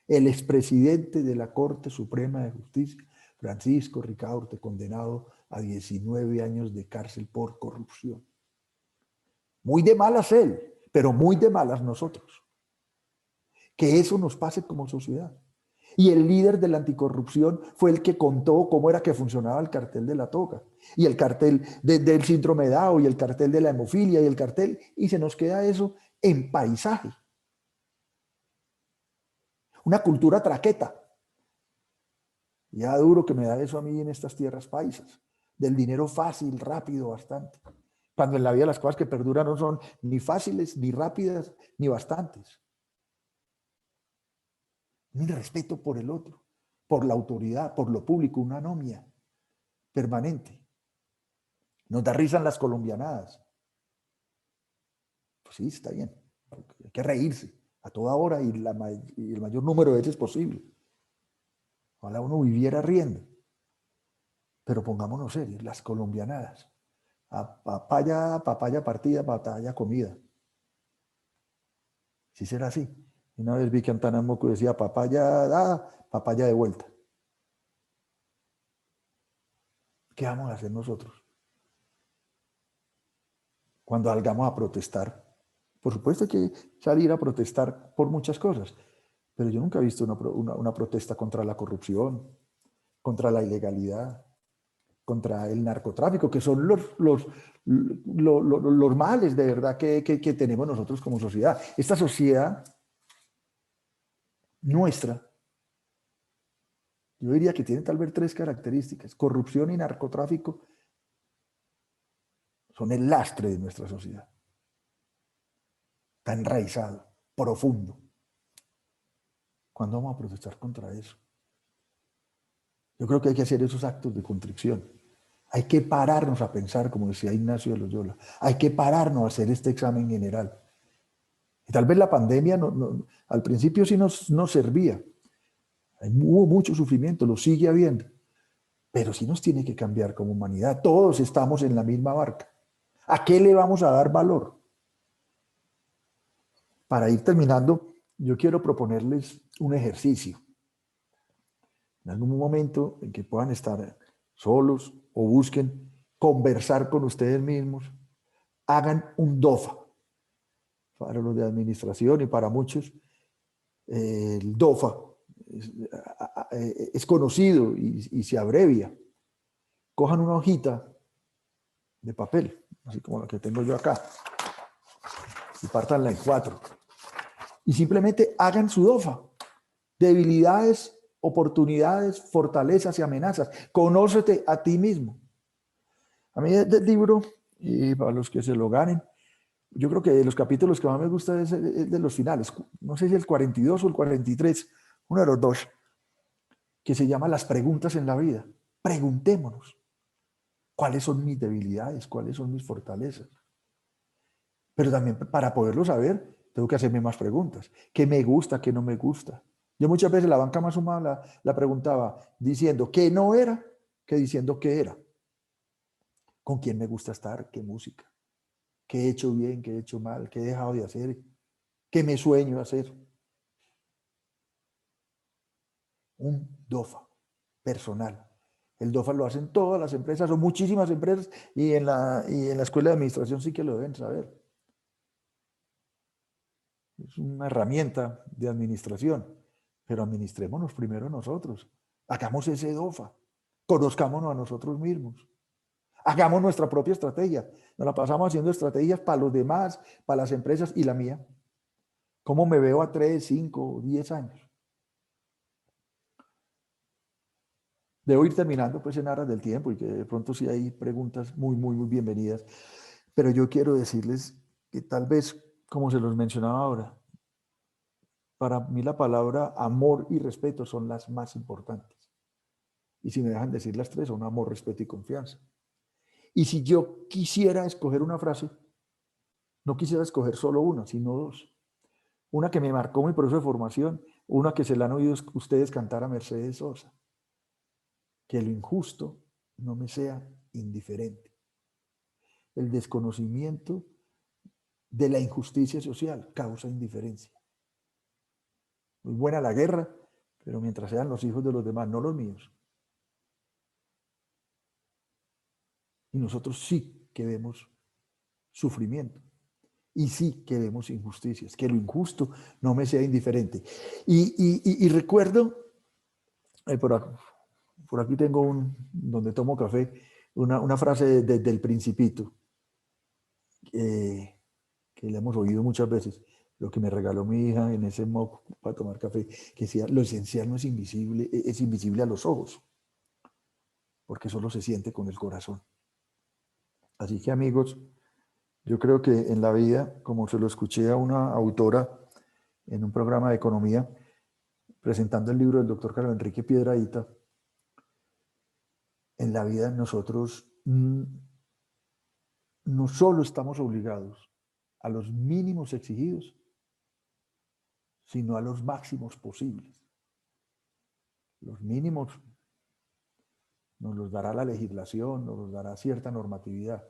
El expresidente de la Corte Suprema de Justicia, Francisco Ricaurte, condenado a 19 años de cárcel por corrupción. Muy de malas él, pero muy de malas nosotros. Que eso nos pase como sociedad. Y el líder de la anticorrupción fue el que contó cómo era que funcionaba el cartel de la toga, y el cartel del síndrome de Down, y el cartel de la hemofilia, y el cartel, y se nos queda eso en paisaje. Una cultura traqueta. Ya duro que me da eso a mí en estas tierras paisas. Del dinero fácil, rápido, bastante. Cuando en la vida las cosas que perduran no son ni fáciles, ni rápidas, ni bastantes. Un respeto por el otro, por la autoridad, por lo público, una anomia permanente. Nos da risa en las colombianadas. Pues sí, está bien. Hay que reírse a toda hora y el mayor número de veces posible. Ojalá uno viviera riendo. Pero pongámonos serios, las colombianadas. Papaya partida, papaya comida. Sí será así. Una vez vi que Antana Moco decía papaya dada, papaya de vuelta. ¿Qué vamos a hacer nosotros? Cuando salgamos a protestar. Por supuesto hay que salir a protestar por muchas cosas, pero yo nunca he visto una protesta contra la corrupción, contra la ilegalidad, contra el narcotráfico, que son los males de verdad que tenemos nosotros como sociedad. Esta sociedad nuestra, yo diría que tiene tal vez 3 características. Corrupción y narcotráfico son el lastre de nuestra sociedad. Está enraizado, profundo. ¿Cuándo vamos a protestar contra eso? Yo creo que hay que hacer esos actos de contrición. Hay que pararnos a pensar, como decía Ignacio de Loyola. Hay que pararnos a hacer este examen general. Y tal vez la pandemia al principio sí nos servía. Hubo mucho sufrimiento, lo sigue habiendo. Pero sí nos tiene que cambiar como humanidad. Todos estamos en la misma barca. ¿A qué le vamos a dar valor? Para ir terminando, yo quiero proponerles un ejercicio. En algún momento en que puedan estar solos o busquen conversar con ustedes mismos, hagan un DOFA. Para los de administración y para muchos, el DOFA es conocido y se abrevia. Cojan una hojita de papel, así como la que tengo yo acá, y pártanla en 4. Y simplemente hagan su DOFA. Debilidades, oportunidades, fortalezas y amenazas. Conócete a ti mismo. A mí del libro, y para los que se lo ganen, yo creo que de los capítulos que más me gusta es de los finales. No sé si el 42 o el 43, uno de los 2, que se llama Las preguntas en la vida. Preguntémonos. ¿Cuáles son mis debilidades? ¿Cuáles son mis fortalezas? Pero también para poderlo saber, tengo que hacerme más preguntas. ¿Qué me gusta? ¿Qué no me gusta? Yo muchas veces la banca más humana la preguntaba diciendo qué no era que diciendo qué era. ¿Con quién me gusta estar? ¿Qué música? ¿Qué he hecho bien? ¿Qué he hecho mal? ¿Qué he dejado de hacer? ¿Qué me sueño hacer? Un DOFA personal. El DOFA lo hacen todas las empresas o muchísimas empresas y en la escuela de administración sí que lo deben saber. Es una herramienta de administración, pero administrémonos primero nosotros. Hagamos ese DOFA. Conozcámonos a nosotros mismos. Hagamos nuestra propia estrategia. Nos la pasamos haciendo estrategias para los demás, para las empresas y la mía. ¿Cómo me veo a 3, 5, 10 años? Debo ir terminando pues en aras del tiempo y que de pronto sí hay preguntas muy bienvenidas. Pero yo quiero decirles que tal vez, como se los mencionaba ahora, para mí la palabra amor y respeto son las más importantes. Y si me dejan decir las 3, son amor, respeto y confianza. Y si yo quisiera escoger una frase, no quisiera escoger solo una, sino 2. Una que me marcó mi proceso de formación, una que se la han oído ustedes cantar a Mercedes Sosa. Que lo injusto no me sea indiferente. El desconocimiento de la injusticia social causa indiferencia. Muy buena la guerra, pero mientras sean los hijos de los demás, no los míos. Y nosotros sí que vemos sufrimiento. Y sí que vemos injusticias. Que lo injusto no me sea indiferente. Y recuerdo, por aquí tengo donde tomo café, una frase del Principito, que le hemos oído muchas veces, lo que me regaló mi hija en ese mug para tomar café, que decía, lo esencial no es invisible, es invisible a los ojos, porque solo se siente con el corazón. Así que amigos, yo creo que en la vida, como se lo escuché a una autora en un programa de economía, presentando el libro del doctor Carlos Enrique Piedrahita, en la vida nosotros no solo estamos obligados a los mínimos exigidos, sino a los máximos posibles. Los mínimos nos los dará la legislación, nos los dará cierta normatividad,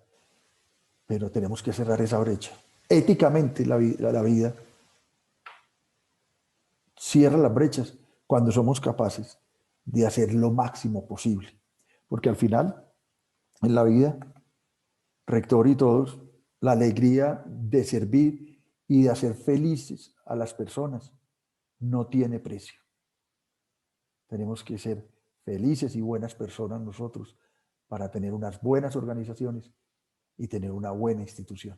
pero tenemos que cerrar esa brecha. Éticamente la vida cierra las brechas cuando somos capaces de hacer lo máximo posible. Porque al final, en la vida, rector y todos, la alegría de servir y de hacer felices a las personas no tiene precio. Tenemos que ser felices y buenas personas nosotros para tener unas buenas organizaciones y tener una buena institución.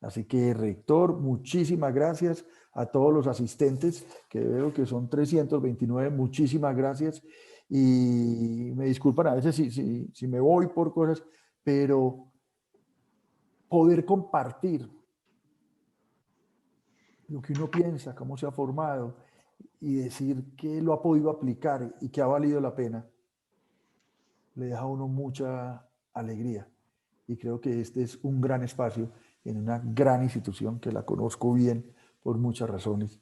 Así que, rector, muchísimas gracias a todos los asistentes, que veo que son 329, muchísimas gracias. Y me disculpan a veces si me voy por cosas, pero poder compartir lo que uno piensa, cómo se ha formado, y decir que lo ha podido aplicar y que ha valido la pena, le deja a uno mucha alegría. Y creo que este es un gran espacio en una gran institución que la conozco bien por muchas razones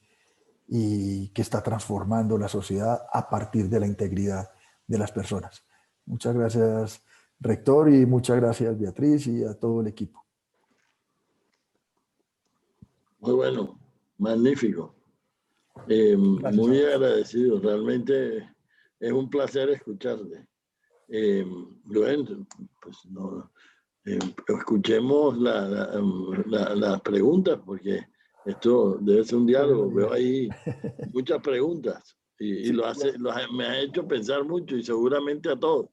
y que está transformando la sociedad a partir de la integridad de las personas. Muchas gracias, rector, y muchas gracias, Beatriz, y a todo el equipo. Muy bueno, magnífico. Muy agradecido, realmente es un placer escucharte. Bueno, pues no, escuchemos las preguntas, porque esto debe ser un diálogo. Veo ahí muchas preguntas y sí, me ha hecho pensar mucho, y seguramente a todos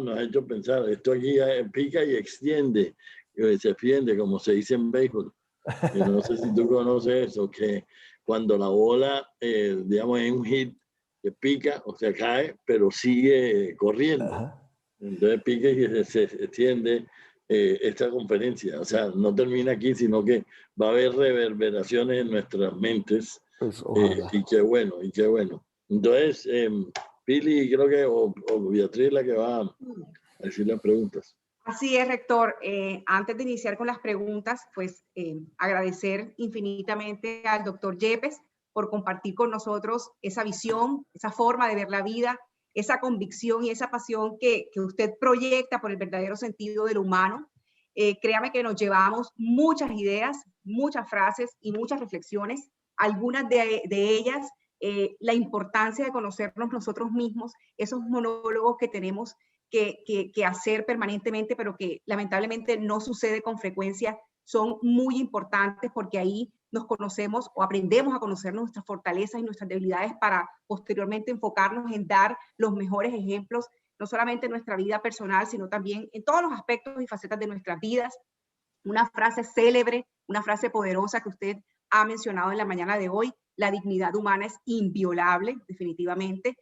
nos ha hecho pensar. Esto aquí pica y extiende, se extiende, como se dice en béisbol. Yo no sé si tú conoces eso, que cuando la bola, digamos, es un hit, que pica o se cae, pero sigue corriendo. Ajá. Entonces pica y se extiende esta conferencia. O sea, no termina aquí, sino que va a haber reverberaciones en nuestras mentes. Pues, y qué bueno, y qué bueno. Entonces, Pili, creo que, o Beatriz, la que va a decir las preguntas. Así es, rector. Antes de iniciar con las preguntas, pues agradecer infinitamente al doctor Yepes por compartir con nosotros esa visión, esa forma de ver la vida, esa convicción y esa pasión que usted proyecta por el verdadero sentido de lo humano. Créame que nos llevamos muchas ideas, muchas frases y muchas reflexiones, algunas de ellas, la importancia de conocernos nosotros mismos, esos monólogos que tenemos que hacer permanentemente, pero que lamentablemente no sucede con frecuencia, son muy importantes, porque ahí nos conocemos o aprendemos a conocer nuestras fortalezas y nuestras debilidades para posteriormente enfocarnos en dar los mejores ejemplos, no solamente en nuestra vida personal, sino también en todos los aspectos y facetas de nuestras vidas. Una frase célebre, una frase poderosa que usted ha mencionado en la mañana de hoy: la dignidad humana es inviolable, definitivamente.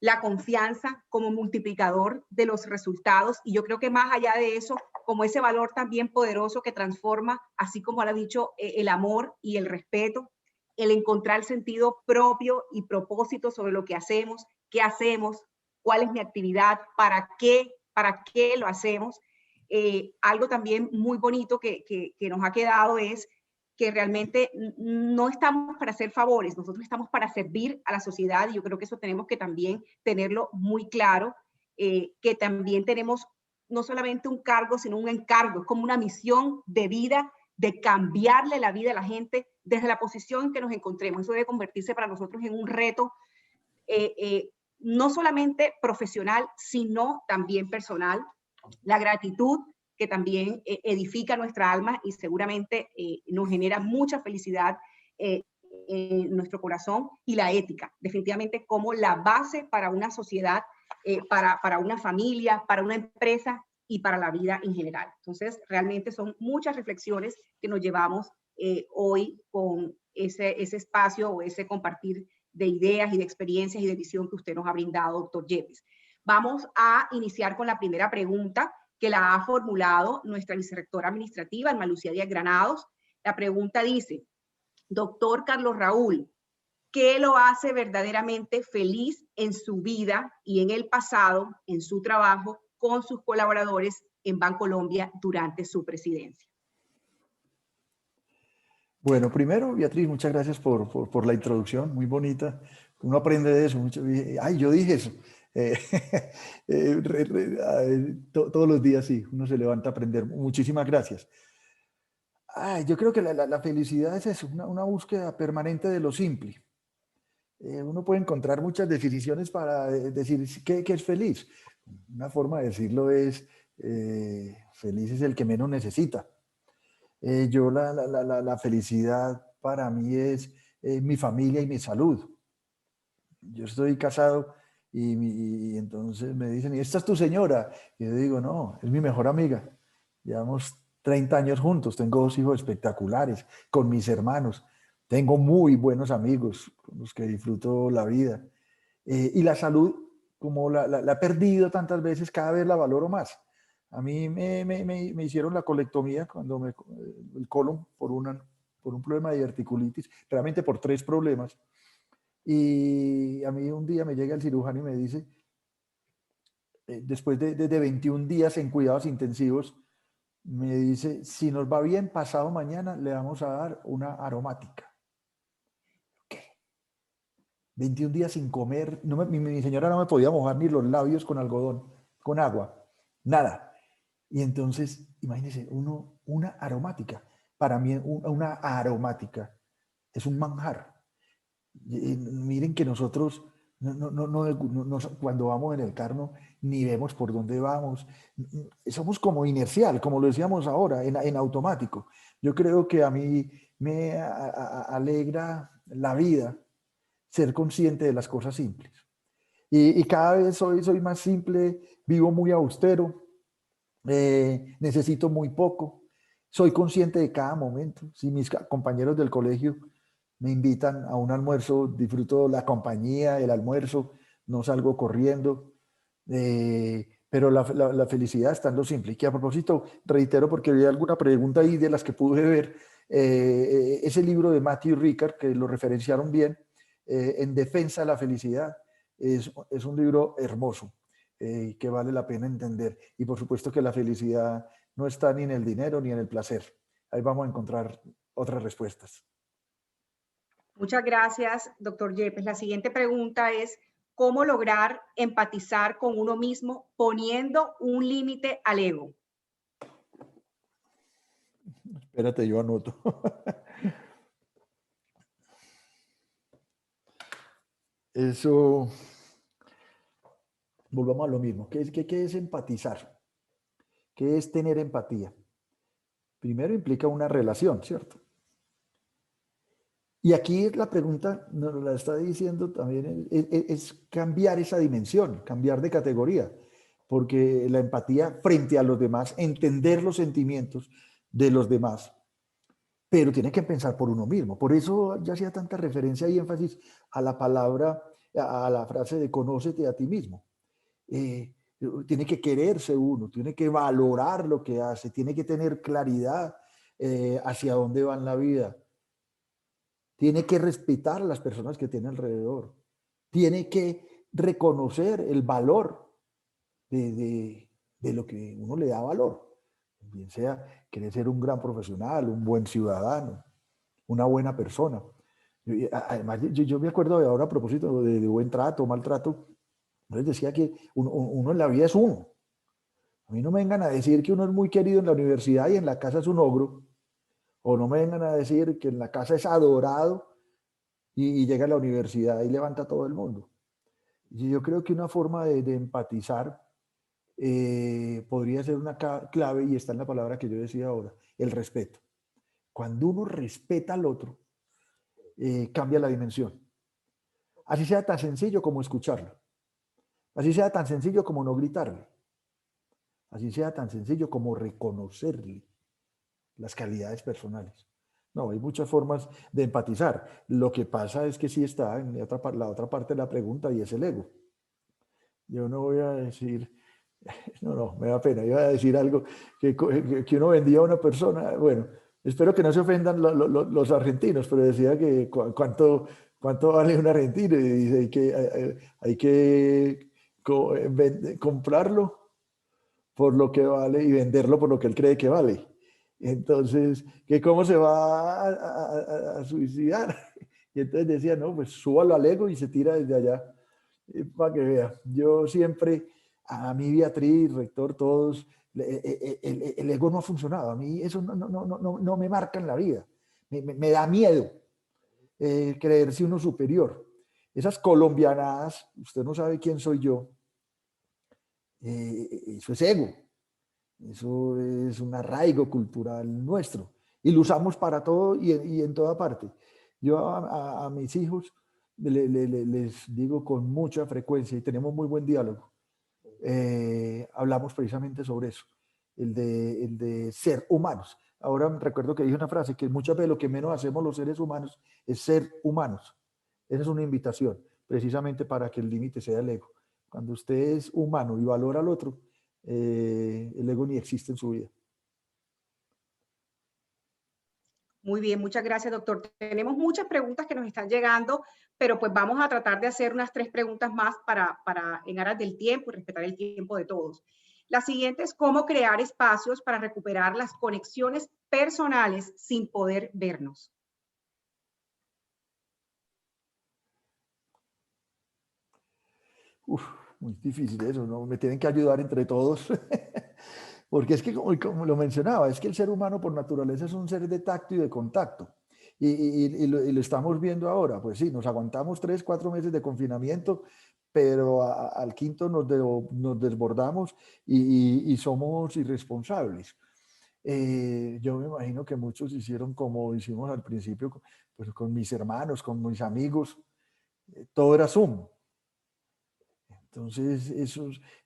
La confianza como multiplicador de los resultados, y yo creo que más allá de eso, como ese valor también poderoso que transforma, así como lo ha dicho, el amor y el respeto, el encontrar sentido propio y propósito sobre lo que hacemos, qué hacemos, cuál es mi actividad, para qué lo hacemos. Algo también muy bonito que nos ha quedado es que realmente no estamos para hacer favores, nosotros estamos para servir a la sociedad, y yo creo que eso tenemos que también tenerlo muy claro, que también tenemos no solamente un cargo, sino un encargo, es como una misión de vida, de cambiarle la vida a la gente desde la posición en que nos encontremos. Eso debe convertirse para nosotros en un reto, no solamente profesional, sino también personal. La gratitud, que también edifica nuestra alma y seguramente nos genera mucha felicidad en nuestro corazón, y la ética, definitivamente como la base para una sociedad, para una familia, para una empresa y para la vida en general. Entonces, realmente son muchas reflexiones que nos llevamos hoy con ese espacio o ese compartir de ideas y de experiencias y de visión que usted nos ha brindado, doctor Yepes. Vamos a iniciar con la primera pregunta, que la ha formulado nuestra vicerrectora administrativa, Alma Lucía Díaz Granados. La pregunta dice: doctor Carlos Raúl, ¿qué lo hace verdaderamente feliz en su vida y en el pasado, en su trabajo con sus colaboradores en Bancolombia durante su presidencia? Bueno, primero, Beatriz, muchas gracias por la introducción, muy bonita. Uno aprende de eso. Ay, yo dije eso. Todos los días sí, uno se levanta a aprender. Muchísimas gracias. Yo creo que la felicidad es eso, una búsqueda permanente de lo simple. Uno puede encontrar muchas definiciones para decir qué es feliz. Una forma de decirlo es, feliz es el que menos necesita. La felicidad para mí es mi familia y mi salud. Yo estoy casado Y entonces me dicen, ¿y esta es tu señora? Y yo digo, no, es mi mejor amiga. Llevamos 30 años juntos, tengo 2 hijos espectaculares, con mis hermanos. Tengo muy buenos amigos con los que disfruto la vida. Y la salud, como la he perdido tantas veces, cada vez la valoro más. A mí me hicieron la colectomía cuando el colon por un problema de diverticulitis, realmente por 3 problemas. Y a mí un día me llega el cirujano y me dice, después de 21 días en cuidados intensivos, me dice, si nos va bien, pasado mañana le vamos a dar una aromática. ¿Qué? 21 días sin comer, mi señora no me podía mojar ni los labios con algodón, con agua, nada. Y entonces, imagínense, una aromática. Para mí una aromática es un manjar. Miren que nosotros cuando vamos en el carro ni vemos por dónde vamos. Somos como inercial, como lo decíamos ahora, en automático. Yo creo que a mí me alegra la vida ser consciente de las cosas simples. Y cada vez soy más simple, vivo muy austero, necesito muy poco, soy consciente de cada momento. Si mis compañeros del colegio me invitan a un almuerzo, disfruto la compañía, el almuerzo, no salgo corriendo, pero la felicidad está en lo simple. Y que a propósito, reitero, porque había alguna pregunta ahí de las que pude ver, ese libro de Matthew Ricard, que lo referenciaron bien, En defensa de la felicidad, es un libro hermoso, que vale la pena entender. Y por supuesto que la felicidad no está ni en el dinero ni en el placer. Ahí vamos a encontrar otras respuestas. Muchas gracias, doctor Yepes. La siguiente pregunta es, ¿cómo lograr empatizar con uno mismo poniendo un límite al ego? Espérate, yo anoto. Eso, volvamos a lo mismo. ¿Qué es empatizar? ¿Qué es tener empatía? Primero implica una relación, ¿cierto? Y aquí la pregunta, nos la está diciendo también, es cambiar esa dimensión, cambiar de categoría, porque la empatía frente a los demás, entender los sentimientos de los demás, pero tiene que pensar por uno mismo. Por eso ya hacía tanta referencia y énfasis a la palabra, a la frase de conócete a ti mismo. Tiene que quererse uno, tiene que valorar lo que hace, tiene que tener claridad hacia dónde va en la vida. Tiene que respetar a las personas que tiene alrededor. Tiene que reconocer el valor de lo que uno le da valor. Bien sea, quiere ser un gran profesional, un buen ciudadano, una buena persona. Además, yo me acuerdo de ahora a propósito de buen trato, maltrato, les decía que uno en la vida es uno. A mí no me vengan a decir que uno es muy querido en la universidad y en la casa es un ogro. O no me vengan a decir que en la casa es adorado y llega a la universidad y levanta a todo el mundo. Y yo creo que una forma de empatizar podría ser una clave, y está en la palabra que yo decía ahora, el respeto. Cuando uno respeta al otro, cambia la dimensión. Así sea tan sencillo como escucharlo. Así sea tan sencillo como no gritarle. Así sea tan sencillo como reconocerle las calidades personales. No, hay muchas formas de empatizar. Lo que pasa es que sí está en la otra parte de la pregunta, y es el ego. Yo no voy a decir, no, me da pena, iba a decir algo que uno vendía a una persona. Bueno, espero que no se ofendan los argentinos, pero decía que cuánto vale un argentino, y dice hay que comprarlo por lo que vale y venderlo por lo que él cree que vale. Entonces, que cómo se va a suicidar. Y entonces decía, no, pues súbalo al ego y se tira desde allá, para que vea. Yo siempre, a mí Beatriz, rector, todos, el ego no ha funcionado. A mí eso no me marca en la vida. Me da miedo creerse uno superior. Esas colombianadas, usted no sabe quién soy yo, eso es ego. Eso es un arraigo cultural nuestro y lo usamos para todo y en toda parte. Yo a mis hijos les digo con mucha frecuencia y tenemos muy buen diálogo. Hablamos precisamente sobre eso, el de ser humanos. Ahora recuerdo que dije una frase que muchas veces lo que menos hacemos los seres humanos es ser humanos. Esa es una invitación, precisamente para que el límite sea el ego. Cuando usted es humano y valora al otro, el ego ni existe en su vida. Muy bien, muchas gracias, doctor. Tenemos muchas preguntas que nos están llegando, pero pues vamos a tratar de hacer unas 3 preguntas más para en aras del tiempo y respetar el tiempo de todos. La siguiente es cómo crear espacios para recuperar las conexiones personales sin poder vernos. Uf, muy difícil eso, ¿no? Me tienen que ayudar entre todos. Porque es que, como lo mencionaba, es que el ser humano por naturaleza es un ser de tacto y de contacto. Y lo estamos viendo ahora. Pues sí, nos aguantamos 3, 4 meses de confinamiento, pero al quinto nos desbordamos y somos irresponsables. Yo me imagino que muchos hicieron como hicimos al principio, pues con mis hermanos, con mis amigos. Todo era Zoom.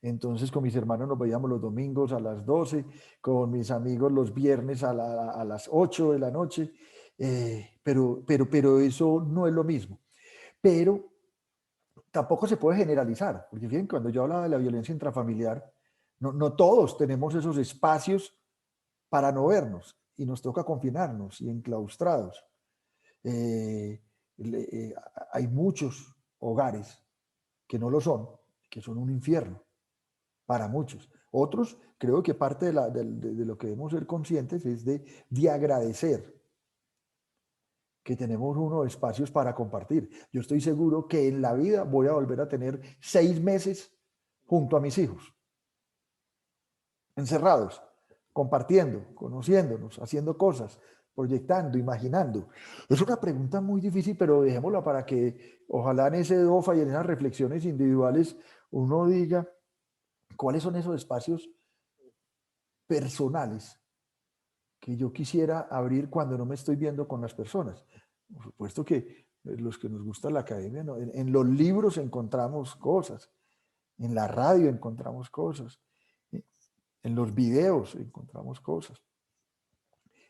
Entonces con mis hermanos nos veíamos los domingos a las 12, con mis amigos los viernes a las 8 de la noche, pero eso no es lo mismo. Pero tampoco se puede generalizar, porque fíjense, cuando yo hablaba de la violencia intrafamiliar, no todos tenemos esos espacios para no vernos, y nos toca confinarnos y enclaustrados. Hay muchos hogares que no lo son, que son un infierno para muchos. Otros, creo que parte de lo que debemos ser conscientes es de agradecer que tenemos unos espacios para compartir. Yo estoy seguro que en la vida voy a volver a tener 6 meses junto a mis hijos, encerrados, compartiendo, conociéndonos, haciendo cosas, proyectando, imaginando. Es una pregunta muy difícil, pero dejémosla para que ojalá en ese DOFA y en esas reflexiones individuales uno diga cuáles son esos espacios personales que yo quisiera abrir cuando no me estoy viendo con las personas. Por supuesto que los que nos gusta la academia, ¿no? En los libros encontramos cosas, en la radio encontramos cosas, en los videos encontramos cosas.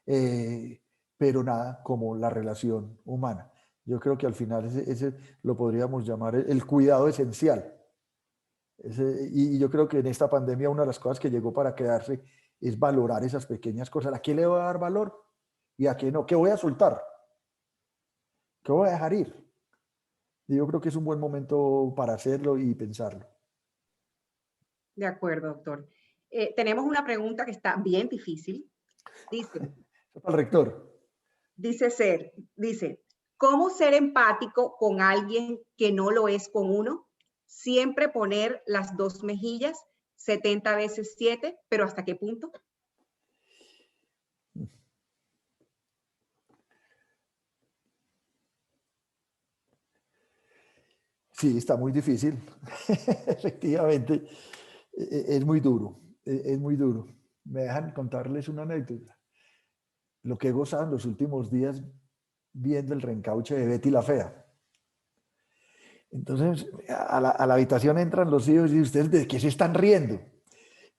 Pero nada como la relación humana. Yo creo que al final ese lo podríamos llamar el cuidado esencial. Y yo creo que en esta pandemia una de las cosas que llegó para quedarse es valorar esas pequeñas cosas. ¿A qué le voy a dar valor y a qué no? ¿Qué voy a soltar? ¿Qué voy a dejar ir? Y yo creo que es un buen momento para hacerlo y pensarlo. De acuerdo, doctor. Tenemos una pregunta que está bien difícil. Dice, al rector. Dice, ¿cómo ser empático con alguien que no lo es con uno? Siempre poner las 2 mejillas, 70 veces 7, pero ¿hasta qué punto? Sí, está muy difícil. Efectivamente, es muy duro, es muy duro. Me dejan contarles una anécdota. Lo que he gozado en los últimos días viendo el reencauche de Betty la Fea. Entonces, a la habitación entran los hijos y ustedes, ¿de qué se están riendo?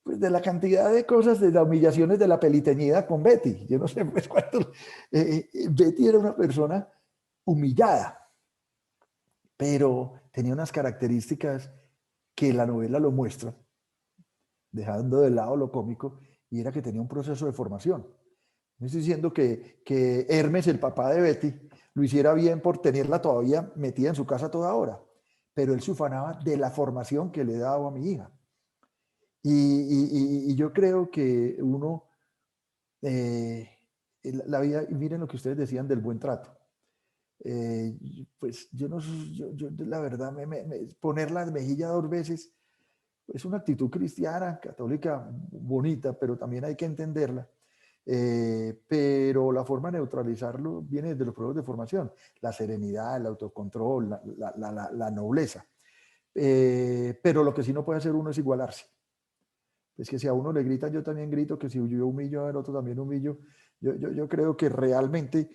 Pues de la cantidad de cosas, de las humillaciones de la peliteñida con Betty. Yo no sé pues cuántos. Betty era una persona humillada, pero tenía unas características que la novela lo muestra, dejando de lado lo cómico, y era que tenía un proceso de formación. No estoy diciendo que Hermes, el papá de Betty, lo hiciera bien por tenerla todavía metida en su casa toda hora, pero él se ufanaba de la formación que le daba a mi hija. Y yo creo que uno, la vida, miren lo que ustedes decían del buen trato. Pues yo la verdad, poner las mejillas 2 veces es una actitud cristiana, católica, bonita, pero también hay que entenderla. Pero la forma de neutralizarlo viene desde los procesos de formación, la serenidad, el autocontrol, la nobleza. Pero lo que sí no puede hacer uno es igualarse. Es que si a uno le gritan, yo también grito, que si yo humillo al otro también humillo. Yo creo que realmente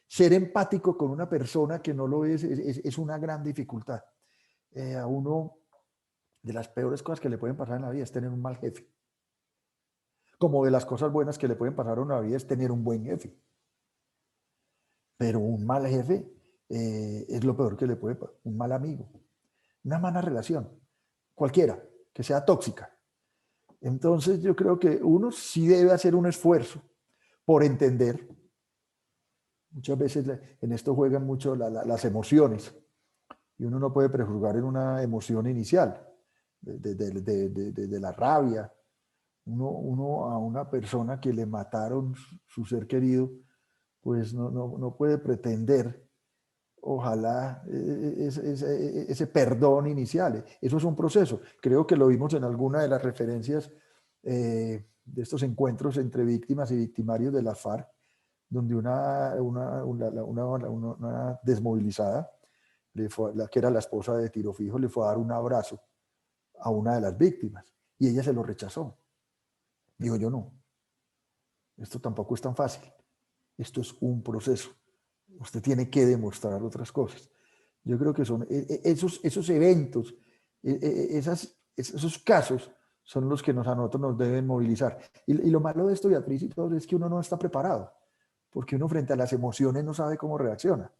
ser empático con una persona que no lo es una gran dificultad. A uno de las peores cosas que le pueden pasar en la vida es tener un mal jefe. Como de las cosas buenas que le pueden pasar a una vida es tener un buen jefe. Pero un mal jefe es lo peor que le puede pasar. Un mal amigo, una mala relación, cualquiera, que sea tóxica. Entonces yo creo que uno sí debe hacer un esfuerzo por entender. Muchas veces en esto juegan mucho las emociones y uno no puede prejuzgar en una emoción inicial de la rabia. Uno a una persona que le mataron su ser querido, pues no puede pretender, ojalá, ese perdón inicial. Eso es un proceso. Creo que lo vimos en alguna de las referencias de estos encuentros entre víctimas y victimarios de la FARC, donde una desmovilizada, que era la esposa de Tiro Fijo, le fue a dar un abrazo a una de las víctimas y ella se lo rechazó. Digo yo, no, esto tampoco es tan fácil, esto es un proceso, usted tiene que demostrar otras cosas. Yo creo que son esos eventos, esos casos son los que a nosotros nos deben movilizar. Y lo malo de esto, Beatriz, y todo, es que uno no está preparado, porque uno frente a las emociones no sabe cómo reacciona.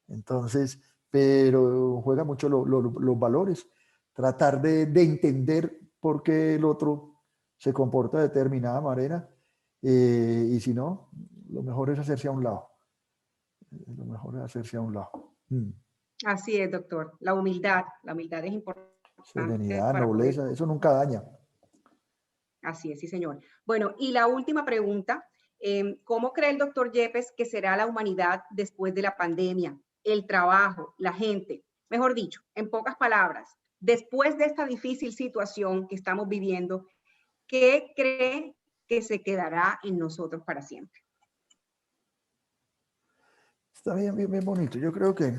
Entonces, pero juega mucho los valores, tratar de entender por qué el otro se comporta de determinada manera, y si no, lo mejor es hacerse a un lado. Lo mejor es hacerse a un lado. Así es, doctor. La humildad es importante. Serenidad, nobleza, eso nunca daña. Así es, sí, señor. Bueno, y la última pregunta, ¿cómo cree el doctor Yepes que será la humanidad después de la pandemia? El trabajo, la gente, mejor dicho, en pocas palabras, después de esta difícil situación que estamos viviendo, ¿qué cree que se quedará en nosotros para siempre? Está bien bonito. Yo creo que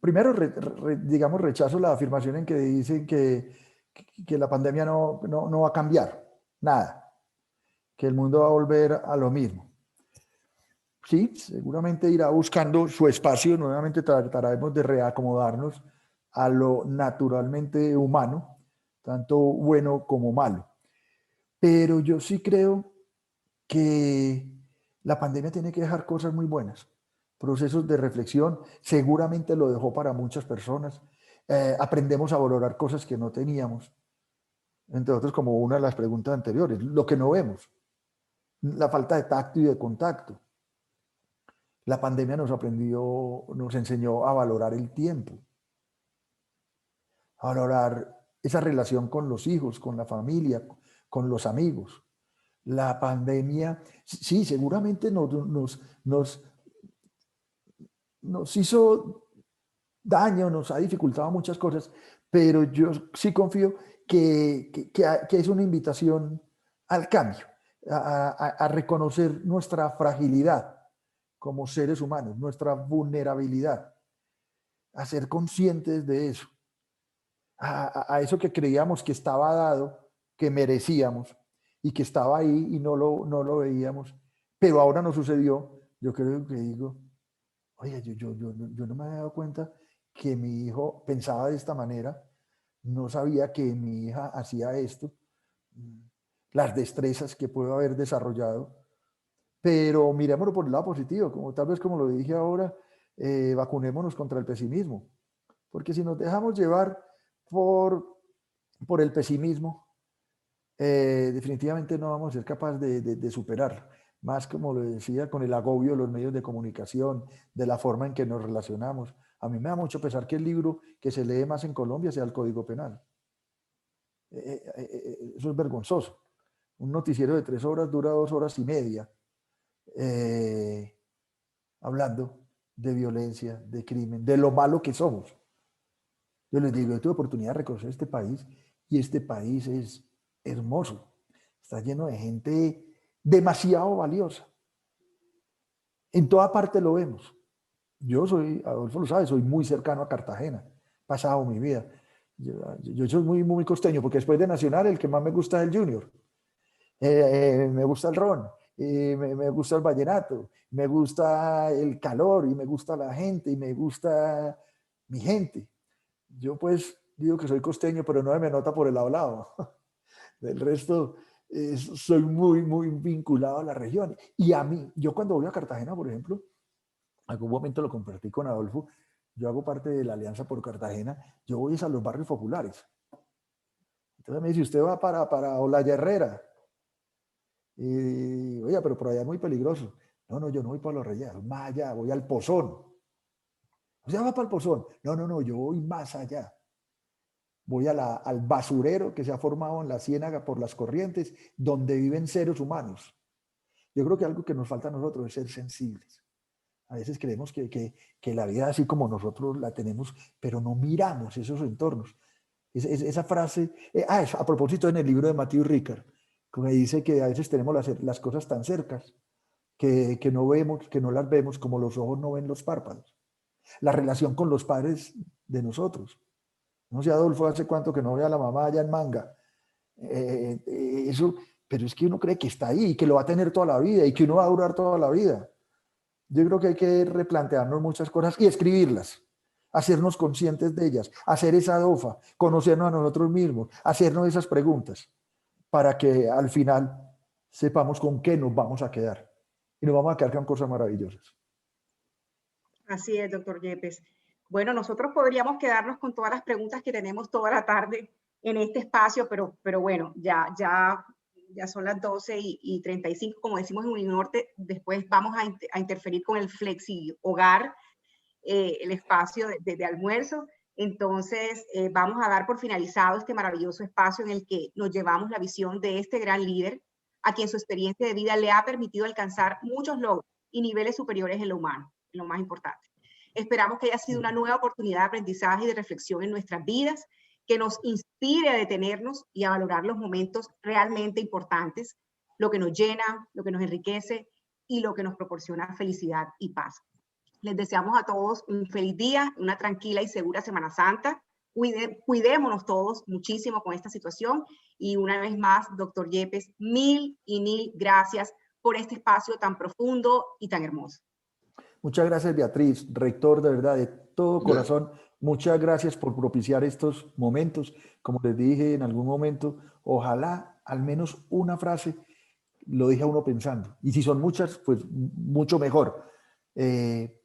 primero, digamos, rechazo la afirmación en que dicen que la pandemia no va a cambiar nada, que el mundo va a volver a lo mismo. Sí, seguramente irá buscando su espacio, nuevamente trataremos de reacomodarnos a lo naturalmente humano, tanto bueno como malo. Pero yo sí creo que la pandemia tiene que dejar cosas muy buenas, procesos de reflexión, seguramente lo dejó para muchas personas. Aprendemos a valorar cosas que no teníamos, entre otros como una de las preguntas anteriores, lo que no vemos, la falta de tacto y de contacto. La pandemia nos enseñó a valorar el tiempo, a valorar esa relación con los hijos, con la familia, con los amigos. La pandemia, sí, seguramente nos hizo daño, nos ha dificultado muchas cosas, pero yo sí confío que es una invitación al cambio, a reconocer nuestra fragilidad como seres humanos, nuestra vulnerabilidad, a ser conscientes de eso, a eso que creíamos que estaba dado, que merecíamos y que estaba ahí y no lo veíamos, pero ahora nos sucedió. Yo creo que digo, oye, yo no me había dado cuenta que mi hijo pensaba de esta manera, no sabía que mi hija hacía esto, las destrezas que puedo haber desarrollado, pero mirémoslo por el lado positivo, tal vez como lo dije ahora, vacunémonos contra el pesimismo, porque si nos dejamos llevar por el pesimismo, definitivamente no vamos a ser capaces de superarlo. Más, como lo decía, con el agobio de los medios de comunicación, de la forma en que nos relacionamos. A mí me da mucho pesar que el libro que se lee más en Colombia sea el Código Penal. Eso es vergonzoso. Un noticiero de 3 horas dura 2 horas y media, hablando de violencia, de crimen, de lo malo que somos. Yo les digo, yo tuve oportunidad de reconocer este país y este país es hermoso. Está lleno de gente demasiado valiosa. En toda parte lo vemos. Yo soy, Adolfo lo sabe, soy muy cercano a Cartagena. He pasado mi vida. Yo soy muy costeño, porque después de Nacional el que más me gusta es el Junior. Me gusta el ron me gusta el vallenato, me gusta el calor y me gusta la gente y me gusta mi gente. Yo pues digo que soy costeño, pero no me nota por el lado. Del resto, soy muy vinculado a la región. Y a mí, yo cuando voy a Cartagena, por ejemplo, algún momento lo compartí con Adolfo, yo hago parte de la Alianza por Cartagena, yo voy a los barrios populares. Entonces me dice, usted va para Olaya Herrera. Y, oye, pero por allá es muy peligroso. No, yo no voy para los Reyes, más allá, voy al Pozón. ¿Usted va para el Pozón? No, yo voy más allá. Voy al basurero que se ha formado en la ciénaga por las corrientes, donde viven seres humanos. Yo creo que algo que nos falta a nosotros es ser sensibles. A veces creemos que la vida así como nosotros la tenemos, pero no miramos esos entornos. Esa frase, a propósito en el libro de Matthew Ricard, que dice que a veces tenemos las cosas tan cercas que no vemos, que no las vemos como los ojos no ven los párpados. La relación con los padres de nosotros. No sé, Adolfo, ¿hace cuánto que no ve a la mamá allá en Manga? Eso, pero es que uno cree que está ahí, que lo va a tener toda la vida y que uno va a durar toda la vida. Yo creo que hay que replantearnos muchas cosas y escribirlas, hacernos conscientes de ellas, hacer esa dofa, conocernos a nosotros mismos, hacernos esas preguntas, para que al final sepamos con qué nos vamos a quedar. Y nos vamos a quedar con cosas maravillosas. Así es, doctor Yepes. Bueno, nosotros podríamos quedarnos con todas las preguntas que tenemos toda la tarde en este espacio, pero bueno, ya son las 12:35, como decimos en Uninorte. Después vamos a interferir con el Flexi Hogar, el espacio de almuerzo. Entonces, vamos a dar por finalizado este maravilloso espacio en el que nos llevamos la visión de este gran líder, a quien su experiencia de vida le ha permitido alcanzar muchos logros y niveles superiores en lo humano, en lo más importante. Esperamos que haya sido una nueva oportunidad de aprendizaje y de reflexión en nuestras vidas, que nos inspire a detenernos y a valorar los momentos realmente importantes, lo que nos llena, lo que nos enriquece y lo que nos proporciona felicidad y paz. Les deseamos a todos un feliz día, una tranquila y segura Semana Santa. Cuidémonos todos muchísimo con esta situación. Y una vez más, doctor Yepes, mil gracias por este espacio tan profundo y tan hermoso. Muchas gracias, Beatriz, rector, de verdad, de todo corazón. Muchas gracias por propiciar estos momentos. Como les dije en algún momento, ojalá al menos una frase lo deje a uno pensando. Y si son muchas, pues mucho mejor,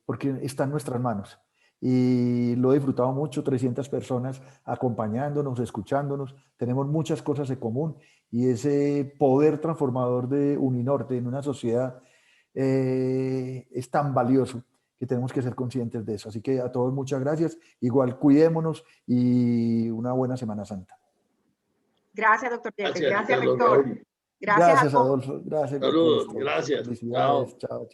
porque está en nuestras manos. Y lo he disfrutado mucho, 300 personas acompañándonos, escuchándonos. Tenemos muchas cosas en común y ese poder transformador de Uninorte en una sociedad es tan valioso que tenemos que ser conscientes de eso. Así que a todos muchas gracias. Igual cuidémonos y una buena Semana Santa. Gracias, doctor Yepes. Gracias, rector. Gracias, Adolfo. Gracias. Saludos. Gracias. Felicidades. Chao.